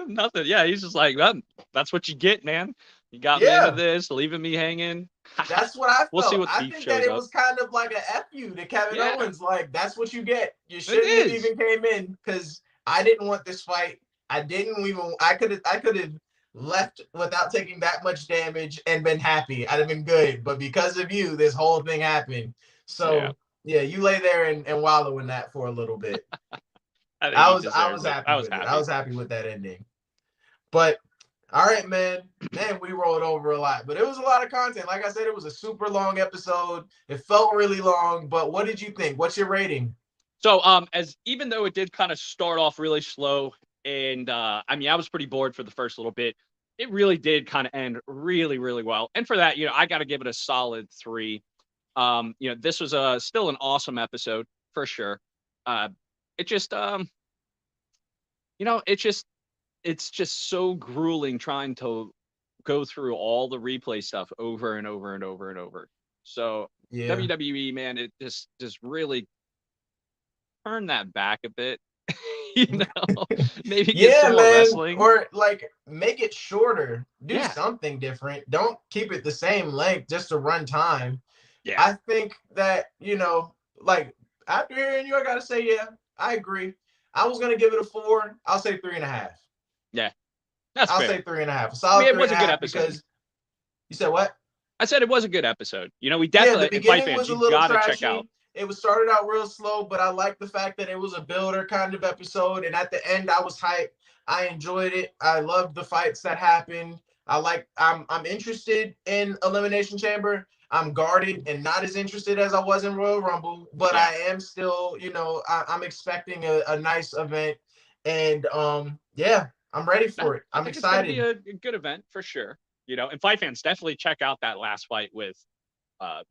Nothing. Yeah, he's just like, well, that's what you get, man. You got me into Yeah, this, leaving me hanging. that's what I We'll see felt. what I Keith think that shows it up. was kind of like a F you to Kevin Yeah, Owens. Like, that's what you get. You it shouldn't have is. even came in because I didn't want this fight. I didn't even I could have left without taking that much damage and been happy. I'd have been good. But because of you, this whole thing happened. Yeah, So yeah, you lay there and wallow in that for a little bit. I think I he was I deserves was it. happy I was with it. I happy. was happy with that ending. But all right, man. Man, we rolled over a lot, but it was a lot of content. Like I said, it was a super long episode. It felt really long, but what did you think? What's your rating? So, as even though it did kind of start off really slow, and I mean, I was pretty bored for the first little bit. It really did kind of end really, really well. And for that, you know, I got to give it a solid 3. You know, this was still an awesome episode for sure. Uh, it just, you know, it's just so grueling trying to go through all the replay stuff over and over and over and over. So Yeah. WWE, man, it just really turn that back a bit. You know, maybe get Yeah, some more man. wrestling. Or like make it shorter. Do Yeah, something different. Don't keep it the same length just to run time. yeah, I think that, like after hearing you, I gotta say, yeah, I agree. I was gonna give it a 4. I'll say 3.5. yeah. That's I'll fair. say 3.5. A I mean, solid it three was and a a good half episode. because you said what? I said it was a good episode. You know, we Yeah, the definitely, and fight beginning fans, was a you little got to check out. trashy. It was started out real slow, but I like the fact that it was a builder kind of episode. And at the end, I was hyped. I enjoyed it. I loved the fights that happened. I'm interested in Elimination Chamber. I'm guarded and not as interested as I was in Royal Rumble, but Yeah, I am still, I'm expecting a nice event. And yeah, I'm ready no, for it. I I'm think it's going to be excited. a good event for sure. You know, and fight fans definitely check out that last fight with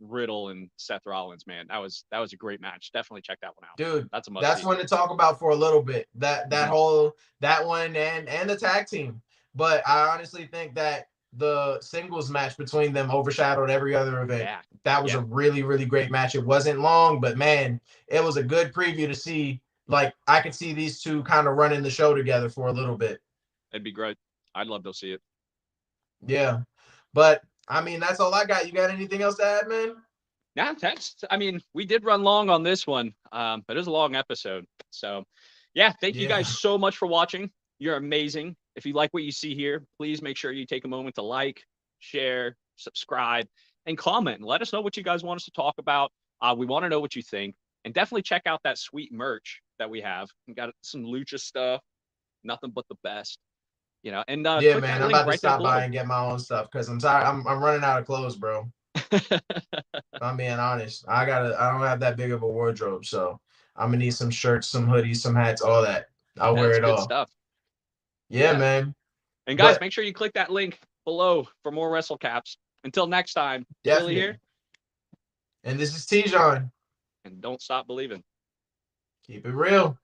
Riddle and Seth Rollins. Man, that was a great match. Definitely check that one out. Dude, That's a must that's see. one to talk about for a little bit. That that Hmm. whole that one and the tag team. But I honestly think that the singles match between them overshadowed every other event. Yeah, That was yeah, a really, really great match. It wasn't long, but man, it was a good preview to see. Like I could see these two kind of running the show together for a little bit. it'd be great. I'd love to see it. Yeah. But I mean, that's all I got. You got anything else to add, man? Yeah, I mean, we did run long on this one, but it was a long episode. So, yeah, thank you Yeah. guys so much for watching. You're amazing. If you like what you see here, please make sure you take a moment to like, share, subscribe, and comment. And let us know what you guys want us to talk about. We want to know what you think, and definitely check out that sweet merch that we have. We got some lucha stuff, nothing but the best, and Yeah, click man. that I'm link about to right there stop by below. and get my own stuff because I'm tired. I'm running out of clothes, bro. I'm being honest. I don't have that big of a wardrobe, so I'm gonna need some shirts, some hoodies, some hats, all that. I'll wear That's it good all. stuff. Yeah, man. And guys, But make sure you click that link below for more WrestleCaps. Until next time, Willie definitely. here, And this is Tijon. and don't stop believing. Keep it real.